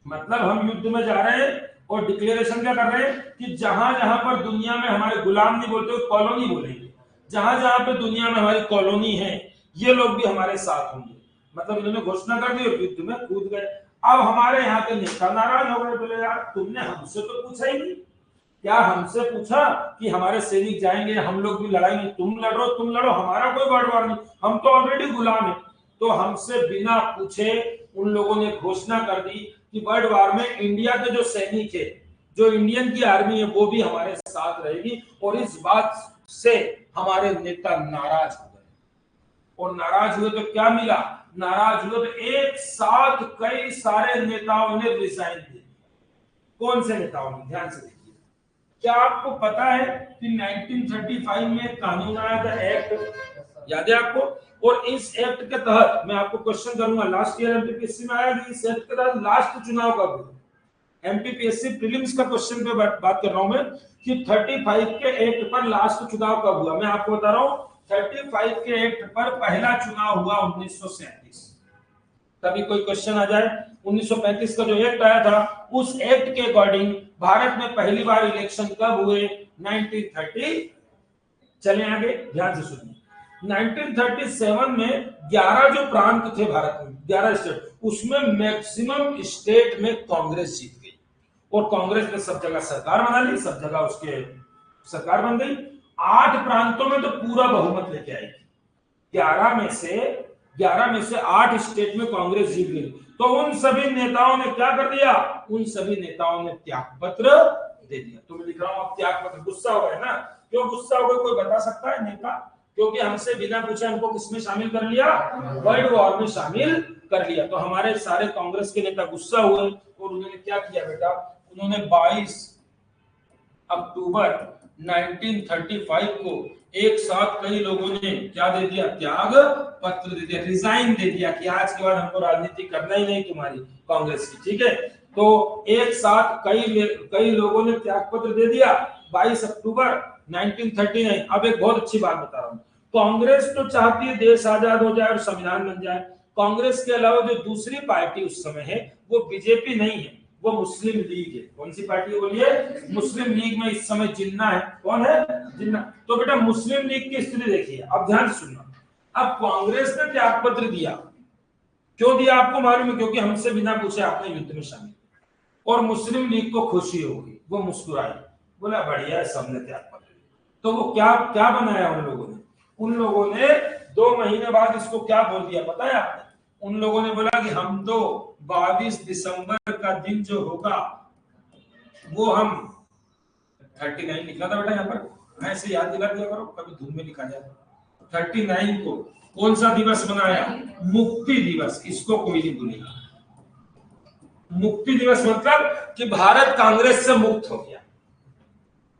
मतलब हम युद्ध में जा रहे हैं और डिक्लेरेशन क्या कर रहे हैं कि जहां जहां पर दुनिया में हमारे गुलाम नहीं बोलते हुए कॉलोनी बोलेंगे, जहां जहां पे दुनिया में हमारी कॉलोनी है ये लोग भी हमारे साथ होंगे। मतलब इन्होंने घोषणा कर दी और युद्ध में कूद गए। अब हमारे यहाँ के नेता नाराज हो गए, बोले यार तुमने हमसे तो पूछा ही नहीं, क्या हमसे पूछा कि हमारे सैनिक जाएंगे, हम लोग भी लड़ाएंगे, तुम लड़ो, हमारा कोई वर्ल्ड वॉर नहीं, हम तो ऑलरेडी गुलाम है। तो हमसे बिना पूछे उन लोगों ने घोषणा कर दी कि वर्ल्ड वॉर में इंडिया के जो सैनिक है, जो इंडियन की आर्मी है, वो भी हमारे साथ रहेगी। और इस बात से हमारे नेता नाराज हो गए। और नाराज हुए तो क्या मिला? नाराज हुए तो एक साथ कई सारे नेताओं ने रिजाइन दिए। कौन से नेताओं ने? ध्यान से देखिए। क्या आपको पता है कि 1935 में कानून आया था, एक्ट, याद है आपको? और इस एक्ट के तहत मैं आपको क्वेश्चन करूंगा, लास्ट ईयर एमपीपीएससी में आया कि इस एक्ट के तहत लास्ट चुनाव कब हुआ? एमपीपीएससी प्रीलिम्स का क्वेश्चन पे बात कर रहा हूं मैं कि 35 के एक्ट पर लास्ट चुनाव कब हुआ। मैं आपको बता रहा हूं 35 के एक्ट पर पहला चुनाव हुआ 1937। कभी कोई क्वेश्चन आ जाए, 1935 का जो एक्ट आया था, उस एक्ट के अकॉर्डिंग भारत में पहली बार इलेक्शन कब हुए? 1930। चले आगे, ध्यान से सुनिए। 1937 में 11 जो प्रांत थे भारत में, 11 स्टेट, उसमें मैक्सिमम स्टेट में कांग्रेस जीत गई और कांग्रेस ने सब जगह सरकार बना ली, सब जगह उसके सरकार बन गई। 8 प्रांतों में तो पूरा बहुमत लेके आई। 11 में से 8 स्टेट में कांग्रेस जीत गई। तो उन सभी नेताओं ने क्या कर दिया? उन सभी नेताओं ने त्याग पत्र दे दिया। तो मैं लिख रहा हूं अब त्याग पत्र। गुस्सा हो गए ना? क्यों गुस्सा हो गए? कोई बता सकता है नेता? क्योंकि हमसे बिना पूछे हमको किसमें शामिल कर लिया? वर्ल्ड वॉर में शामिल कर लिया। तो हमारे सारे कांग्रेस के नेता गुस्सा हुए और उन्होंने क्या किया बेटा? उन्होंने 22 अक्टूबर 1935 को एक साथ कई लोगों ने क्या दे दिया? त्याग पत्र दे दिया, रिजाइन दे दिया कि आज के बाद हमको राजनीति करना ही नहीं तुम्हारी कांग्रेस की, ठीक है। तो एक साथ कई लोगों ने त्याग पत्र दे दिया 22 अक्टूबर 1939। अब एक बहुत अच्छी बात बता रहा हूं, कांग्रेस तो चाहती है देश आजाद हो जाए और संविधान बन जाए। कांग्रेस के अलावा जो दूसरी पार्टी उस समय है वो बीजेपी नहीं है, वो मुस्लिम लीग है। कौन सी पार्टी है बोलिए? मुस्लिम लीग में इस समय जिन्ना है। कौन है? जिन्ना। तो बेटा मुस्लिम लीग की स्थिति देखिए, अब ध्यान से सुनना। अब कांग्रेस ने त्याग पत्र दिया, क्यों दिया आपको मालूम है? क्योंकि हमसे बिना पूछे आपने युद्ध में शामिल। और मुस्लिम लीग को खुशी होगी, वो मुस्कुराई, बोला बढ़िया है, सबने त्याग पत्र दिया। तो वो क्या क्या बनाया उन लोगों ने? उन लोगों ने 2 महीने बाद इसको क्या बोल दिया पता है आपने? उन लोगों ने बोला कि हम तो 22 दिसंबर का दिन जो होगा वो हम 39 लिखा था बेटा यहाँ पर, ऐसे याद दिला दिया करो, कभी धूम में लिखा जाए। 39 को कौन सा दिवस बनाया? मुक्ति दिवस। इसको कोई नहीं भूलेगा। मुक्ति दिवस मतलब कि भारत कांग्रेस से मुक्त हो गया,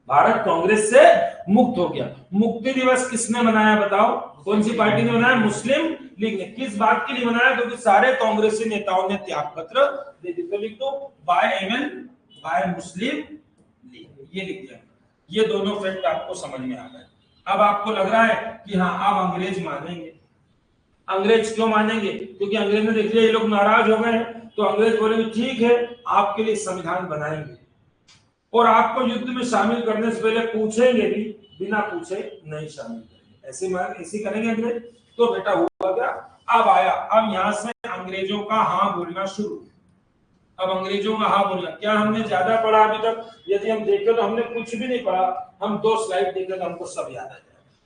भारत कांग्रेस से मुक्त हो गया। मुक्ति दिवस किसने मनाया बताओ, कौन सी पार्टी ने मनाया? मुस्लिम लीग ने। किस बात के लिए मनाया? क्योंकि सारे कांग्रेसी नेताओं ने त्याग पत्र दे दिया। तो लिख दो by MN, by Muslim League, ये लिख दिया। ये दोनों फैक्ट आपको समझ में आ गए। अब आपको लग रहा है कि हाँ अब अंग्रेज मानेंगे। अंग्रेज क्यों मानेंगे? क्योंकि अंग्रेज ने देख लिया ये लोग नाराज हो गए हैं, तो अंग्रेज बोलेंगे ठीक है आपके लिए संविधान बनाएंगे और आपको युद्ध में शामिल करने से पहले पूछेंगे भी, बिना पूछे नहीं शामिल करेंगे। ऐसे करेंगे अंग्रेज। तो बेटा हुआ क्या, अब आया, अब यहां से अंग्रेजों का हाँ बोलना शुरू। अब अंग्रेजों का हाँ बोलना, क्या हमने ज्यादा पढ़ा अभी तक? यदि हम देखें तो हमने कुछ भी नहीं पढ़ा। हम 2 स्लाइड देखें तो हमको सब याद आ जाए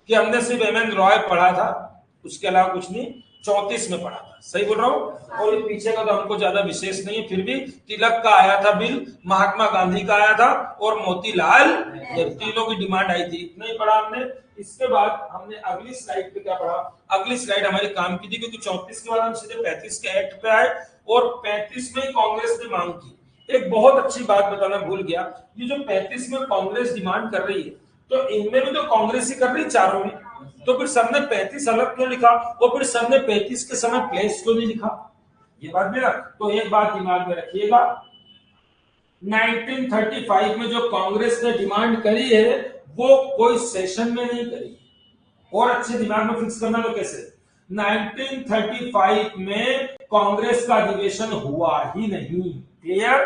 कि हमने सिर्फ एम एन रॉय पढ़ा था, उसके अलावा कुछ नहीं। 34 में पढ़ा था, सही बोल रहा हूँ। और ये पीछे का तो हमको ज्यादा विशेष नहीं है, फिर भी तिलक का आया था बिल, महात्मा गांधी का आया था और मोतीलाल नेहरू, तीनों की डिमांड आई थी। इतना ही पढ़ा हमने। इसके बाद हमने अगली स्लाइड पे क्या पढ़ा? अगली स्लाइड हमारी काम की थी, क्योंकि 34 के बाद हम सीधे 35 के एक्ट पे आए और 35 में कांग्रेस ने मांग की। एक बहुत अच्छी बात बताना भूल गया, ये जो 35 में कांग्रेस डिमांड कर रही है, तो इनमें भी तो कांग्रेस ही कर रही है चारों में, तो फिर सबने 35 अलग क्यों लिखा और फिर सबने 35 के समय प्लेस क्यों नहीं लिखा? ये बात भी रख। तो एक बात दिमाग में रखिएगा, 1935 में जो कांग्रेस ने डिमांड करी है वो कोई सेशन में नहीं करी। और अच्छे दिमाग में फिक्स करना तो कैसे, 1935 में कांग्रेस का अधिवेशन हुआ ही नहीं। क्लियर?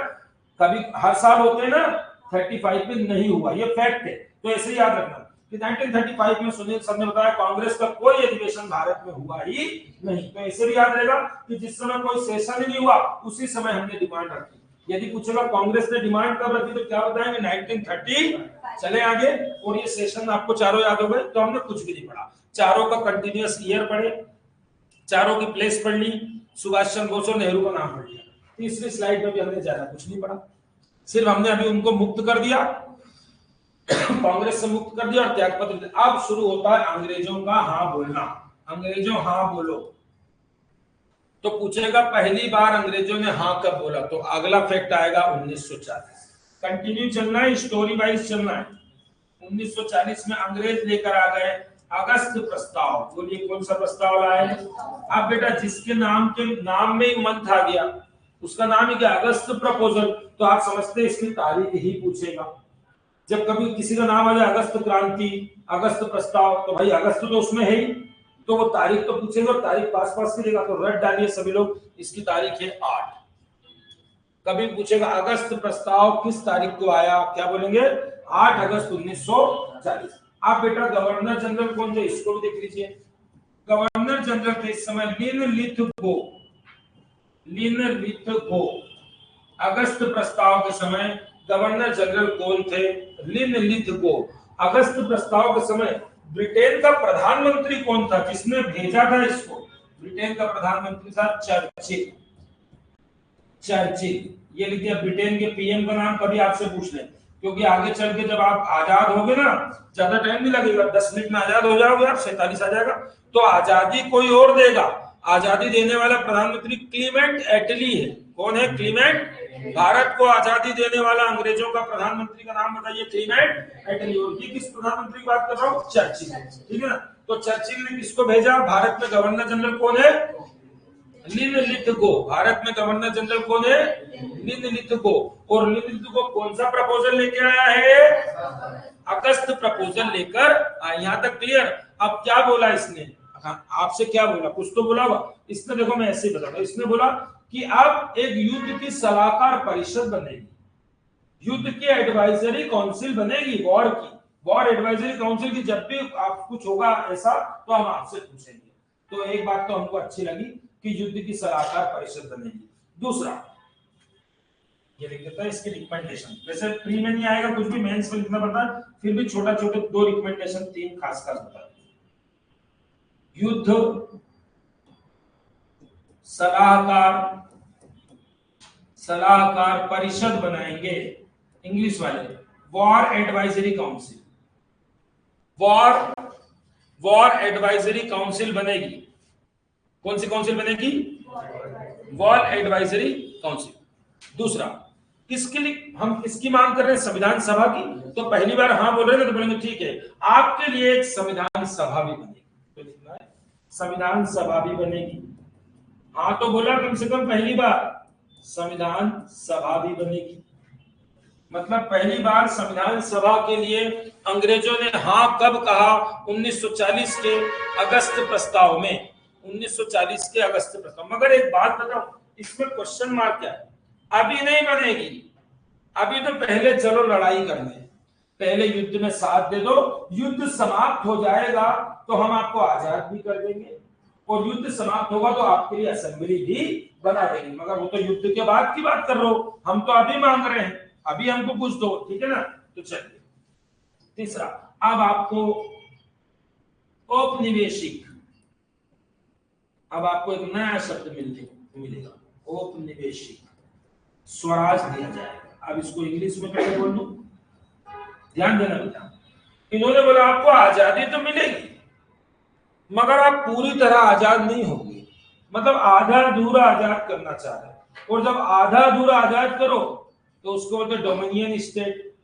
कभी हर साल होते हैं ना, 35 में नहीं हुआ, ये फैक्ट है। तो ऐसे ही याद रखना कि 1935 में सुनील सर ने बताया कांग्रेस का कोई अधिवेशन भारत में हुआ ही नहीं। तो ऐसे भी याद रहेगा कि जिस समय कोई सेशन ही नहीं हुआ उसी समय हमने डिमांड रखी। यदि पूछेगा कांग्रेस ने डिमांड कब रखी तो क्या बताएंगे? 1930। चले आगे। और ये सेशन आपको चारों याद हो गए, तो हमने कुछ भी नहीं पढ़ा। चारों का कंटिन्यूअस ईयर पढ़े, चारों की प्लेस पढ़ ली, सुभाष चंद्र बोस और नेहरू का नाम पढ़ लिया। तीसरी स्लाइड में भी हमने ज्यादा कुछ नहीं पढ़ा, सिर्फ हमने अभी उनको मुक्त कर दिया, कांग्रेस से मुक्त कर दिया और त्यागपत्र दिया। अब शुरू होता है अंग्रेजों का हाँ बोलना। अंग्रेजों हाँ बोलो, तो पूछेगा पहली बार अंग्रेजों ने हाँ कब बोला? तो अगला फैक्ट आएगा 1940। कंटिन्यू चलना है, स्टोरी वाइज चलना है। 1940 में अंग्रेज लेकर आ गए अगस्त प्रस्ताव। बोलिए कौन सा प्रस्ताव लाए? अब बेटा जिसके नाम में ही मंथ आ गया उसका नाम ही क्या? अगस्त प्रपोजल। तो आप समझते हैं इसकी तारीख ही पूछेगा। जब कभी किसी का नाम आ जाए अगस्त क्रांति, अगस्त प्रस्ताव, तो भाई अगस्त तो उसमें है ही, तो वो तारीख तो पूछेगा और तारीख पास की देगा। तो रट डालिए सभी लोग, इसकी तारीख है 8। कभी पूछेगा अगस्त प्रस्ताव किस तारीख को आया, क्या बोलेंगे? 8 अगस्त 1940। आप बेटा गवर्नर जनरल कौन थे इसको भी देख लीजिए। गवर्नर जनरल थे इस समय लिनलिथगो। लिनलिथगो अगस्त प्रस्ताव के समय गवर्नर जनरल कौन थे? लिनलिथगो। अगस्त प्रस्ताव के समय ब्रिटेन का प्रधानमंत्री कौन था जिसने भेजा था इसको? ब्रिटेन का प्रधानमंत्री था चर्चिल। चर्चिल, ये लिख दिया। ब्रिटेन के पीएम का नाम कभी आपसे पूछ ले, क्योंकि आगे चल के जब आप आजाद होगे ना, ज्यादा टाइम नहीं लगेगा, 10 मिनट में आजाद हो जाओगे आप, 47 आ जाएगा। तो आजादी कोई और देगा, आजादी देने वाला प्रधानमंत्री क्लीमेंट एटली है। कौन है? क्लीमेंट। भारत को आजादी देने वाला अंग्रेजों का प्रधानमंत्री का नाम बताइए? क्लीमेंट एटली। और ये किस प्रधानमंत्री की बात कर रहा हूँ? चर्चिल। ठीक है ना? तो चर्चिल ने किसको भेजा? भारत में गवर्नर जनरल कौन है? लिनलिथगो। भारत में गवर्नर जनरल कौन है? लिनलिथगो। और लिनलिथगो कौन सा प्रपोजल लेके आया है? अगस्त प्रपोजल लेकर। यहां तक क्लियर? अब क्या बोला इसने? आपसे क्या बोला? कुछ तो बोला होगा इसने। देखो मैं ऐसे ही बताऊंगा। इसने बोला कि अब एक युद्ध की सलाहकार परिषद बनेगी, युद्ध की एडवाइजरी काउंसिल बनेगी, वॉर की, वॉर एडवाइजरी काउंसिल की। जब भी आप कुछ होगा ऐसा तो हम आपसे पूछेंगे। तो एक बात तो हमको अच्छी लगी कि युद्ध की सलाहकार परिषद बनेगी। दूसरा ये लिख देता है इसकी रिकमेंडेशन। वैसे प्री में नहीं आएगा कुछ भी, मेंस में लिखना पड़ता है, फिर भी छोटा छोटे 2 रिकमेंडेशन 3 खासकर होता है। युद्ध सलाहकार परिषद बनाएंगे, इंग्लिश वाले, war advisory council. War advisory council बनेगी। कौन सी काउंसिल बनेगी? War advisory council. दूसरा, किसके लिए हम किसकी मांग कर रहे हैं? संविधान सभा की। तो पहली बार हाँ बोल रहे हैं ना, तो बोलेंगे ठीक है, आपके लिए एक संविधान सभा भी बनेगी। तो लिखना है संविधान सभा भी बनेगी। हाँ तो बोला कम से कम पहली बार संविधान सभा भी बनेगी, मतलब पहली बार संविधान सभा के लिए अंग्रेजों ने हाँ कब कहा? 1940 के अगस्त प्रस्ताव में। 1940 के अगस्त प्रस्ताव। मगर एक बात बताओ, इसमें क्वेश्चन मार्क क्या है? अभी नहीं बनेगी, अभी तो पहले चलो लड़ाई करने, पहले युद्ध में साथ दे दो, युद्ध समाप्त हो जाएगा तो हम आपको आजाद भी कर देंगे, और युद्ध समाप्त होगा तो आपके लिए असेंबली भी बना देंगे। मगर वो तो युद्ध के बाद की बात कर रहे हो, हम तो अभी मांग रहे हैं, अभी हमको कुछ दो, ठीक है ना? तो चलिए तीसरा, अब आपको औपनिवेशिक, अब आपको एक नया शब्द मिलेगा, औपनिवेशिक स्वराज दिया जाएगा। अब इसको इंग्लिश में कैसे बोल दूं? ध्यान देना बेटा, इन्होंने बोला आपको आजादी तो मिलेगी मगर आप पूरी तरह आजाद नहीं होंगे, मतलब आधा अधूरा आजाद करना चाह रहे हैं, और जब आधा अधूरा आजाद करो तो उसको बोलते डोमिनियन स्टेट।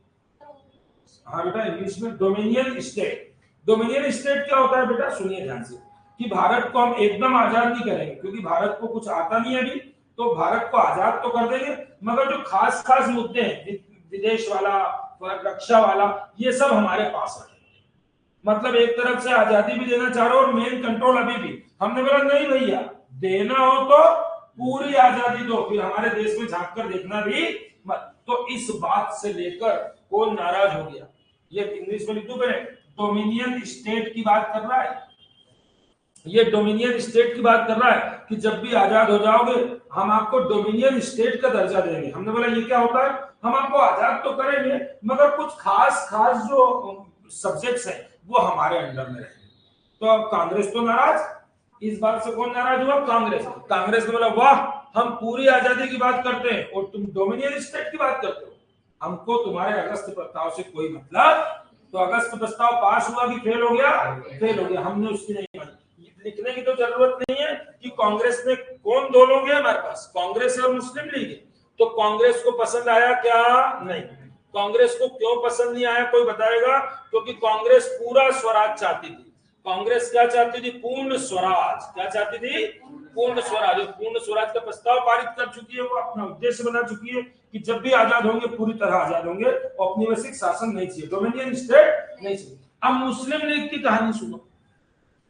हाँ बेटा, इंग्लिश में डोमिनियन स्टेट। डोमिनियन स्टेट क्या होता है बेटा? सुनिए ध्यान से, कि भारत को हम एकदम आजाद नहीं करेंगे क्योंकि भारत को कुछ आता नहीं है अभी, तो भारत को आजाद तो कर देंगे मगर जो खास खास मुद्दे हैं, विदेश वाला, रक्षा वाला, ये सब हमारे पास है। मतलब एक तरफ से आजादी भी देना चाह रहे हो और मेन कंट्रोल अभी भी। हमने बोला नहीं भैया, देना हो तो पूरी आजादी दो, फिर हमारे देश में झांक कर देखना भी मत। तो इस बात से लेकर कौन नाराज हो गया? ये इंग्लिश में लिख दो पहले, डोमिनियन स्टेट की बात कर रहा है, ये डोमिनियन स्टेट की बात कर रहा है कि जब भी आजाद हो जाओगे हम आपको डोमिनियन स्टेट का दर्जा देंगे। हमने बोला ये क्या होता है? हम आपको आजाद तो करेंगे मगर कुछ खास खास जो सब्जेक्ट्स हैं वो हमारे अंडर में रहेंगे। तो अब कांग्रेस तो नाराज, इस बात से कौन नाराज हुआ? कांग्रेस। कांग्रेस ने बोला वाह, हम पूरी आजादी की बात करते हैं और तुम डोमिनियन स्टेट की बात करते हो, हमको तुम्हारे अगस्त प्रस्ताव से कोई मतलब। तो अगस्त प्रस्ताव पास हुआ कि फेल हो गया? फेल हो गया, हमने उसकी नहीं मानी। लिखने की तो जरूरत नहीं है कि कांग्रेस में कौन दो लोग हैं हमारे पास, कांग्रेस और मुस्लिम लीग है। तो कांग्रेस को पसंद आया क्या? नहीं। कांग्रेस को क्यों पसंद नहीं आया कोई बताएगा? क्योंकि कांग्रेस पूरा स्वराज चाहती थी। कांग्रेस क्या चाहती थी? पूर्ण स्वराज। क्या चाहती थी? पूर्ण स्वराज। पूर्ण स्वराज का प्रस्ताव पारित कर चुकी है, वो अपना उद्देश्य बना चुकी है कि जब भी आजाद होंगे पूरी तरह आजाद होंगे, औपनिवेशिक शासन नहीं चाहिए, डोमिनियन स्टेट नहीं चाहिए। अब मुस्लिम लीग की कहानी सुनो।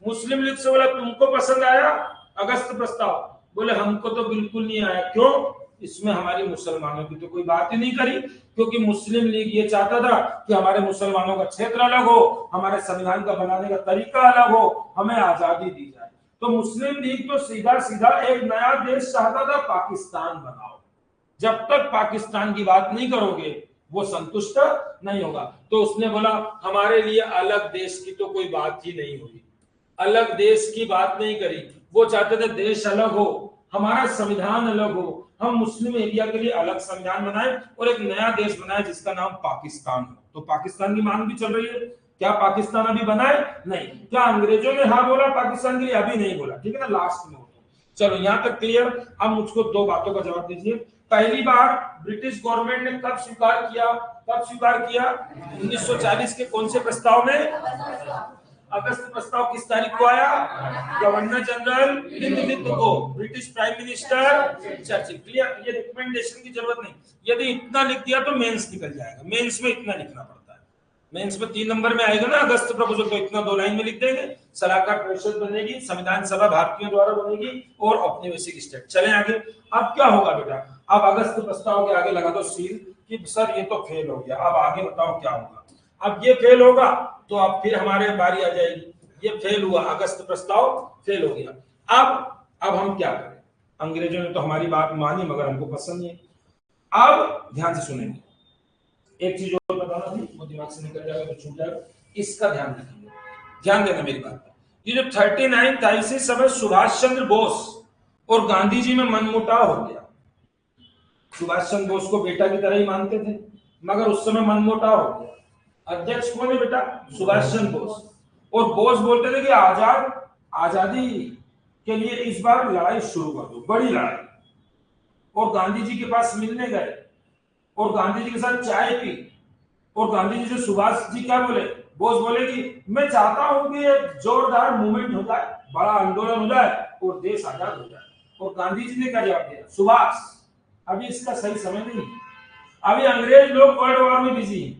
मुस्लिम लीग से बोला तुमको पसंद आया अगस्त प्रस्ताव? बोले हमको तो बिल्कुल नहीं आया। क्यों? इसमें हमारी मुसलमानों की तो कोई बात ही नहीं करी, क्योंकि मुस्लिम लीग ये चाहता था कि हमारे मुसलमानों का क्षेत्र अलग हो, हमारे संविधान का बनाने का तरीका अलग हो, हमें आजादी दी जाए। तो मुस्लिम लीग तो सीधा सीधा एक नया देश चाहता था, पाकिस्तान बनाओ। जब तक पाकिस्तान की बात नहीं करोगे वो संतुष्ट नहीं होगा। तो उसने बोला हमारे लिए अलग देश की तो कोई बात ही नहीं हुई, अलग देश की बात नहीं करी। वो चाहते थे देश अलग हो, हमारा संविधान अलग हो, हम मुस्लिम एरिया के लिए अलग संविधान बनाए और एक नया देश बनाए जिसका नाम पाकिस्तान हो। तो पाकिस्तान की मांग भी चल रही है। क्या पाकिस्तान अभी बनाए? नहीं। क्या अंग्रेजों ने हाँ बोला पाकिस्तान के लिए? अभी नहीं बोला, ठीक है ना, लास्ट में। चलो यहां तक क्लियर। अब मुझको दो बातों का जवाब दीजिए। पहली बार ब्रिटिश गवर्नमेंट ने कब स्वीकार किया? कब स्वीकार किया? 1940 के कौन से प्रस्ताव में? अगस्त प्रस्ताव किस तारीख को आया? गवर्नर जनरल लिंकन को, British prime minister Churchill. Clear? ये रिकमेंडेशन की जरूरत नहीं, यदि इतना लिख दिया तो मेंस निकल जाएगा। मेंस में इतना लिखना पड़ता है, मेंस में 3 नंबर में आएगा ना अगस्त प्रपोजल, तो इतना 2 लाइन में लिख देंगे। सलाहकार परिषद बनेगी, संविधान सभा भारतीयों द्वारा बनेगी और औपनिवेशिक स्टेट। चलें आगे। अब क्या होगा बेटा? अब अगस्त प्रस्ताव के आगे लगा दो सील कि सर ये तो फेल हो गया, अब आगे बताओ क्या होगा। अब ये फेल होगा तो अब फिर हमारे बारी आ जाएगी। ये फेल हुआ, अगस्त प्रस्ताव फेल हो गया। अब हम क्या करें? अंग्रेजों ने तो हमारी बात मानी मगर हमको पसंद नहीं। अब ध्यान से सुनेंगे, एक चीज और बताना थी, वो दिमाग से निकल जाएगा तो छूट जाएगा, इसका ध्यान रखेंगे। ध्यान देना मेरी बात पर। ये जो 39 था, इसी समय सुभाष चंद्र बोस और गांधी जी में मनमुटाव हो गया। सुभाष चंद्र बोस को बेटा की तरह ही मानते थे मगर उस समय मनमुटाव हो गया। अध्यक्ष कौन है बेटा? सुभाष चंद्र बोस। और बोस बोलते थे कि आजादी के लिए इस बार लड़ाई शुरू कर दो, बड़ी लड़ाई। और गांधी जी के पास मिलने गए और गांधी जी के साथ चाय पी और गांधी जी से सुभाष जी क्या बोले, बोस बोले कि मैं चाहता हूं कि एक जोरदार मूवमेंट हो जाए, बड़ा आंदोलन हो जाए और देश आजाद हो जाए। और गांधी जी ने क्या जवाब दिया, सुभाष अभी इसका सही समय नहीं, अभी अंग्रेज लोग वर्ल्ड वॉर में बिजी है।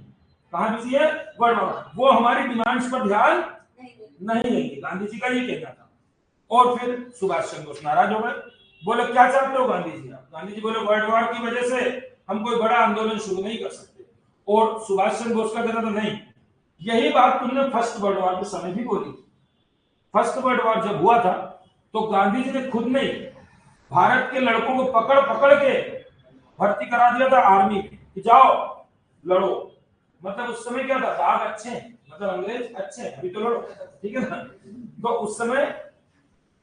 कहां बिजी है, वर्ल्ड वॉर, वो हमारी डिमांड्स पर ध्यान नहीं देंगे। गांधी जी का ये कहना था। और फिर सुभाष चंद्र बोस नाराज हो गए, बोले क्या चाहते हो गांधी जी आप। गांधी जी बोले वर्ल्ड वॉर की वजह से हम कोई बड़ा आंदोलन शुरू नहीं कर सकते। और सुभाष चंद्र बोस का कहना था नहीं, यही बात तुमने फर्स्ट वर्ल्ड वॉर के समय भी बोली। फर्स्ट वर्ल्ड वॉर जब हुआ था तो गांधी जी ने खुद नहीं भारत के लड़कों को पकड़ पकड़ के भर्ती करा दिया था आर्मी में कि जाओ लड़ो। मतलब उस समय क्या था, बाघ अच्छे हैं, मतलब अंग्रेज अच्छे हैं, अभी तो लड़ो, ठीक है ना। तो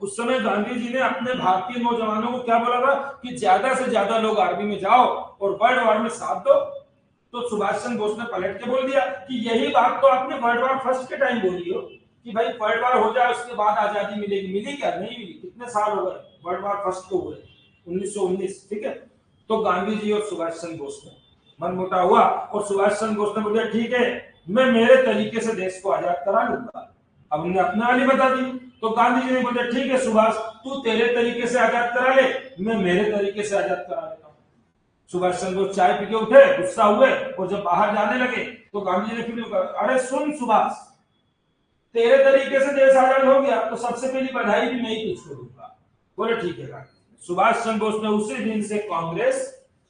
उस समय गांधी जी ने अपने भारतीय नौजवानों को क्या बोला था कि ज्यादा से ज्यादा लोग आर्मी में जाओ और वर्ल्ड वॉर में साथ दो। तो सुभाष चंद्र बोस ने पलट के बोल दिया कि यही बात तो आपने वर्ल्ड वॉर फर्स्ट के टाइम बोली हो कि भाई वर्ल्ड वॉर हो जाए उसके बाद आजादी मिलेगी। मिली क्या, नहीं मिली। कितने साल हो गए वर्ल्ड वॉर फर्स्ट को हुए, 1919, ठीक है। तो गांधी जी और सुभाष चंद्र बोस में मनमुटाव हुआ और सुभाष चंद्र बोस ने बोला ठीक है मैं मेरे तरीके से देश को आजाद करा लूंगा। अब उन्होंने अपना वाली बता दी। तो गांधी जी ने बोला ठीक है सुभाष तू तेरे तरीके से आजाद करा ले, मैं मेरे तरीके से आजाद करा लेता हूं। सुभाष चंद्र बोस चाय पी के उठे, गुस्सा हुए और जब बाहर जाने लगे तो गांधी जी ने फिर कहा अरे सुन सुभाष, तेरे तरीके से देश आजाद हो गया तो सबसे पहली बधाई भी मैं ही तुझको दूंगा। बोले ठीक है गांधी। सुभाष चंद्र बोस ने उसी दिन से कांग्रेस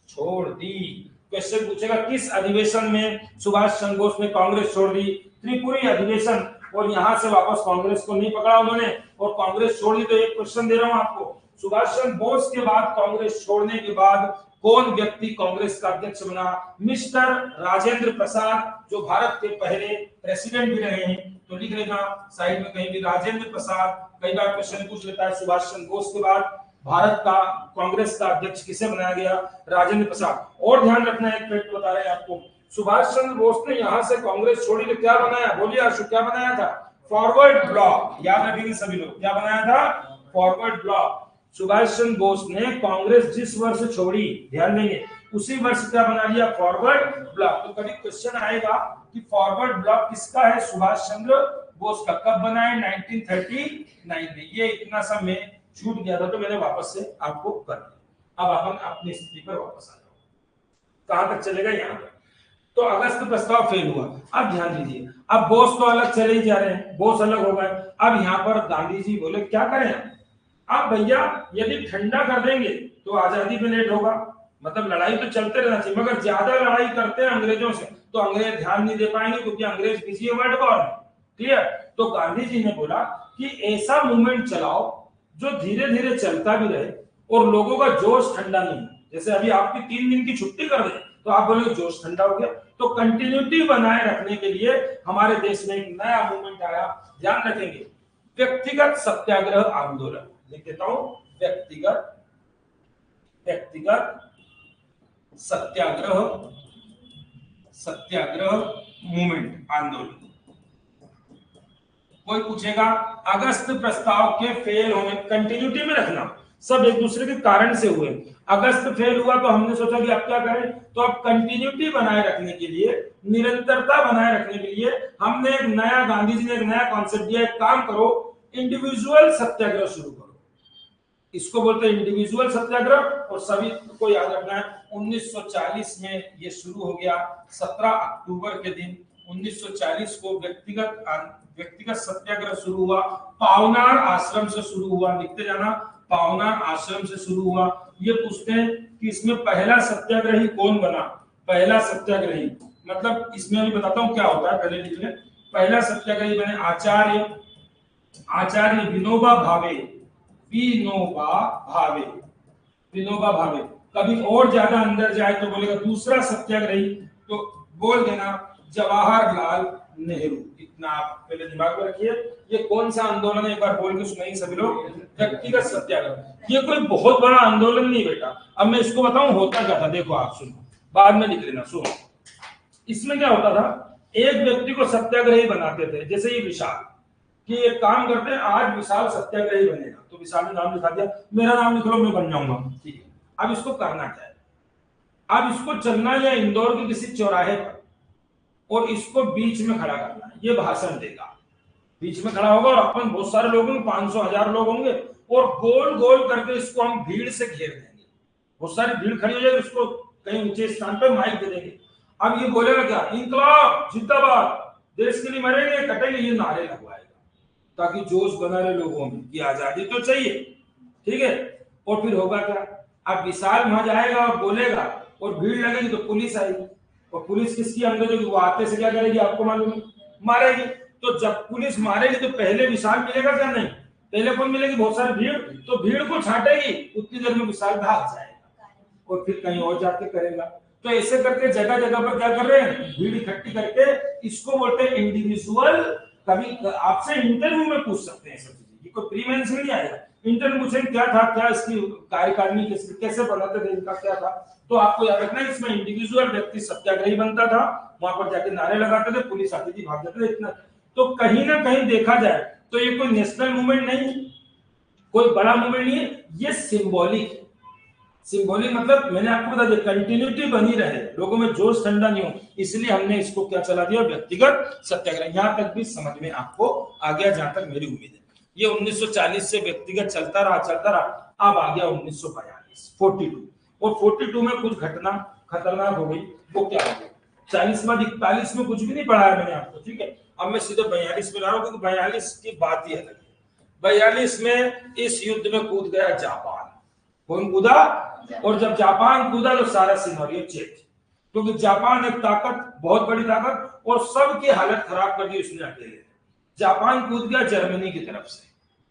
छोड़ दी। क्वेश्चन पूछेगा किस अधिवेशन में सुभाष चंद्र बोस ने कांग्रेस छोड़ दी, त्रिपुरी अधिवेशन। और यहां से वापस कांग्रेस को नहीं पकड़ा उन्होंने और कांग्रेस छोड़ दी। तो एक क्वेश्चन दे रहा हूं आपको, सुभाष चंद्र बोस के बाद कांग्रेस छोड़ने के बाद कौन व्यक्ति कांग्रेस का अध्यक्ष बना, मिस्टर राजेंद्र प्रसाद, जो भारत के पहले प्रेसिडेंट भी रहे हैं। तो लिख लेना साइड में कहीं भी राजेंद्र प्रसाद। कई बार क्वेश्चन पूछ लेता है सुभाष चंद्र बोस के बाद भारत का कांग्रेस का अध्यक्ष किसे बनाया गया, राजेंद्र प्रसाद। और ध्यान रखना एक फैक्ट बता रहे हैं आपको, सुभाष चंद्र बोस ने यहां से कांग्रेस छोड़ी तो क्या बनाया, बोलिए आशु क्या बनाया था, फॉरवर्ड ब्लॉक। याद रखेंगे सभी लोग, क्या बनाया था, फॉरवर्ड ब्लॉक। सुभाष चंद्र बोस ने कांग्रेस जिस वर्ष छोड़ी, ध्यान देंगे, उसी वर्ष क्या बना लिया, फॉरवर्ड ब्लॉक। तो कभी क्वेश्चन आएगा कि फॉरवर्ड ब्लॉक किसका है, सुभाष चंद्र बोस का। कब बना है, 1939 में। ये इतना सा मैं छूट गया था तो मैंने वापस से आपको कर दिया। अब अपन अपनी स्थिति पर वापस आ जाओ। कहां तक चलेगा, यहां तक। तो अगस्त प्रस्ताव फेल हुआ। अब ध्यान दीजिए, अब बोस तो अलग चले ही जा रहे हैं, बोस अलग हो गए। अब यहाँ पर गांधी जी बोले क्या करें, अब भैया यदि ठंडा कर देंगे तो आजादी में लेट होगा। मतलब लड़ाई तो चलते रहना चाहिए, मगर ज्यादा लड़ाई करते हैं अंग्रेजों से तो अंग्रेज ध्यान नहीं दे पाएंगे क्योंकि अंग्रेज बिजी है वर्ल्ड वॉर में। क्लियर। तो गांधी जी ने बोला कि ऐसा मूवमेंट चलाओ जो धीरे धीरे चलता भी रहे और लोगों का जोश ठंडा नहीं। जैसे अभी आपकी 3 दिन की छुट्टी कर दे तो आप बोलोगे जोश ठंडा हो गया। तो कंटिन्यूटी बनाए रखने के लिए हमारे देश में एक नया मूवमेंट आया, ध्यान रखेंगे, व्यक्तिगत सत्याग्रह आंदोलन। लिख देता हूं, व्यक्तिगत सत्याग्रह मूवमेंट आंदोलन। कोई पूछेगा अगस्त प्रस्ताव के फेल होने, कंटिन्यूटी में रखना, सब एक दूसरे के कारण से हुए। अगस्त फेल हुआ तो हमने सोचा कि अब क्या करें, तो अब कंटिन्यूटी बनाए रखने के लिए, निरंतरता बनाए रखने के लिए हमने एक नया, गांधी जी ने एक नया कॉन्सेप्ट दिया, एक काम करो, इंडिविजुअल सत्याग्रह शुरू करो। इसको बोलते हैं इंडिविजुअल सत्याग्रह। और सभी को याद रखना है 1940 में ये शुरू हो गया। 17 अक्टूबर के दिन 1940 को व्यक्तिगत सत्याग्रह शुरू हुआ। पावनार आश्रम से शुरू हुआ, लिखते जाना, पावनार आश्रम से शुरू हुआ। ये पूछते हैं कि इसमें पहला सत्याग्रही कौन बना, पहला सत्याग्रही मतलब इसमें अभी बताता हूं क्या होता है, पहले लिख लें। पहला सत्याग्रही बने आचार्य विनोबा भावे। कभी और ज्यादा अंदर जाए तो बोलेगा दूसरा सत्याग्रही, तो बोल देना जवाहरलाल नेहरू। इतना आप पहले दिमाग में रखिए। ये कौन सा आंदोलन है, एक बार बोल के सुनाइए सभी लोग, व्यक्तिगत सत्याग्रह। ये कोई बहुत बड़ा आंदोलन नहीं बेटा। अब मैं इसको बताऊं होता क्या था, देखो आप सुनो, बाद में लिख लेना, सुनो। इसमें क्या होता था, एक व्यक्ति को सत्याग्रही बनाते थे। जैसे ये विशाल, कि एक काम करते हैं, आज विशाल सत्याग्रही बनेगा, तो विशाल ने नाम लिखा दिया, मेरा नाम लिख लो मैं बन जाऊंगा, ठीक है। अब इसको करना क्या है, अब इसको चलना है इंदौर के किसी चौराहे पर और इसको बीच में खड़ा करना है, ये भाषण देगा, बीच में खड़ा होगा और अपन बहुत सारे लोग होंगे, 500,000 लोग होंगे और गोल गोल करके इसको हम भीड़ से घेर देंगे, बहुत सारी भीड़ खड़ी हो जाएगी, उसको कहीं ऊंचे स्थान पर माइक दे देंगे। अब ये बोलेगा क्या, इंकलाब जिंदाबाद, देश के लिए मरेंगे कटेंगे, ये नारे लगवाएगा ताकि जोश बना रहे लोगों में कि आजादी तो चाहिए, ठीक है। और फिर होगा क्या, अब विशाल वहां जाएगा और बोलेगा और भीड़ लगेगी तो पुलिस आएगी, और पुलिस किसकी अंदर जो वो आते से क्या करेगी आपको मालूम है, मारेगी। तो जब पुलिस मारेगी तो पहले विशाल मिलेगा क्या, नहीं, पहले कौन मिलेगी, बहुत सारी भीड़, तो भीड़ को छाटेगी, उतनी देर में विशाल भाग जाएगा और फिर कहीं और जाके करेगा। तो ऐसे करके जगह जगह पर क्या कर रहे हैं, भीड़ इकट्ठी करके, इसको बोलते हैं इंडिविजुअल। कभी आपसे इंटरव्यू में पूछ सकते हैं सब चीजें, ये कोई प्री मेंस में नहीं आएगा, इंटरव्यू पूछेंगे क्या था, क्या इसकी कार्यकारिणी कैसे बनाते थे, इनका क्या था, तो आपको याद रखना है इसमें इंडिविजुअल व्यक्ति सत्याग्रही बनता था, वहां पर जाके नारे लगाते थे, पुलिस आती थी, भाग जाते थे, इतना। तो कहीं ना कहीं देखा जाए तो ये कोई नेशनल मूवमेंट नहीं है, कोई बड़ा मूवमेंट नहीं है, ये सिंबॉलिक है। सिंबॉलिक मतलब मैंने आपको बता दिया, कंटिन्यूटी बनी रहे, लोगों में जोश ठंडा नहीं हो, इसलिए हमने इसको क्या चला दिया, व्यक्तिगत सत्याग्रह। यहां तक भी समझ में आपको आ गया, जहां तक मेरी उम्मीद है। ये 1940 से व्यक्तिगत चलता रहा, अब आ गया 1942 42, और 42 में कुछ घटना खतरनाक हो गई। वो क्या हो गया, 40 बाद 41 में कुछ भी नहीं पढ़ाया मैंने आपको, ठीक है। अब मैं सीधे 42 में ला रहा हूं, क्योंकि 42 की बात ही अलग है। 42 में इस युद्ध में कूद गया जापान। कौन कूदा, और जब जापान कूदा तो सारा सिनेरियो चेंज, क्योंकि जापान एक ताकत, बहुत बड़ी ताकत, और सबकी हालत खराब कर दी उसने अकेले। जापान कूद गया जर्मनी की तरफ से,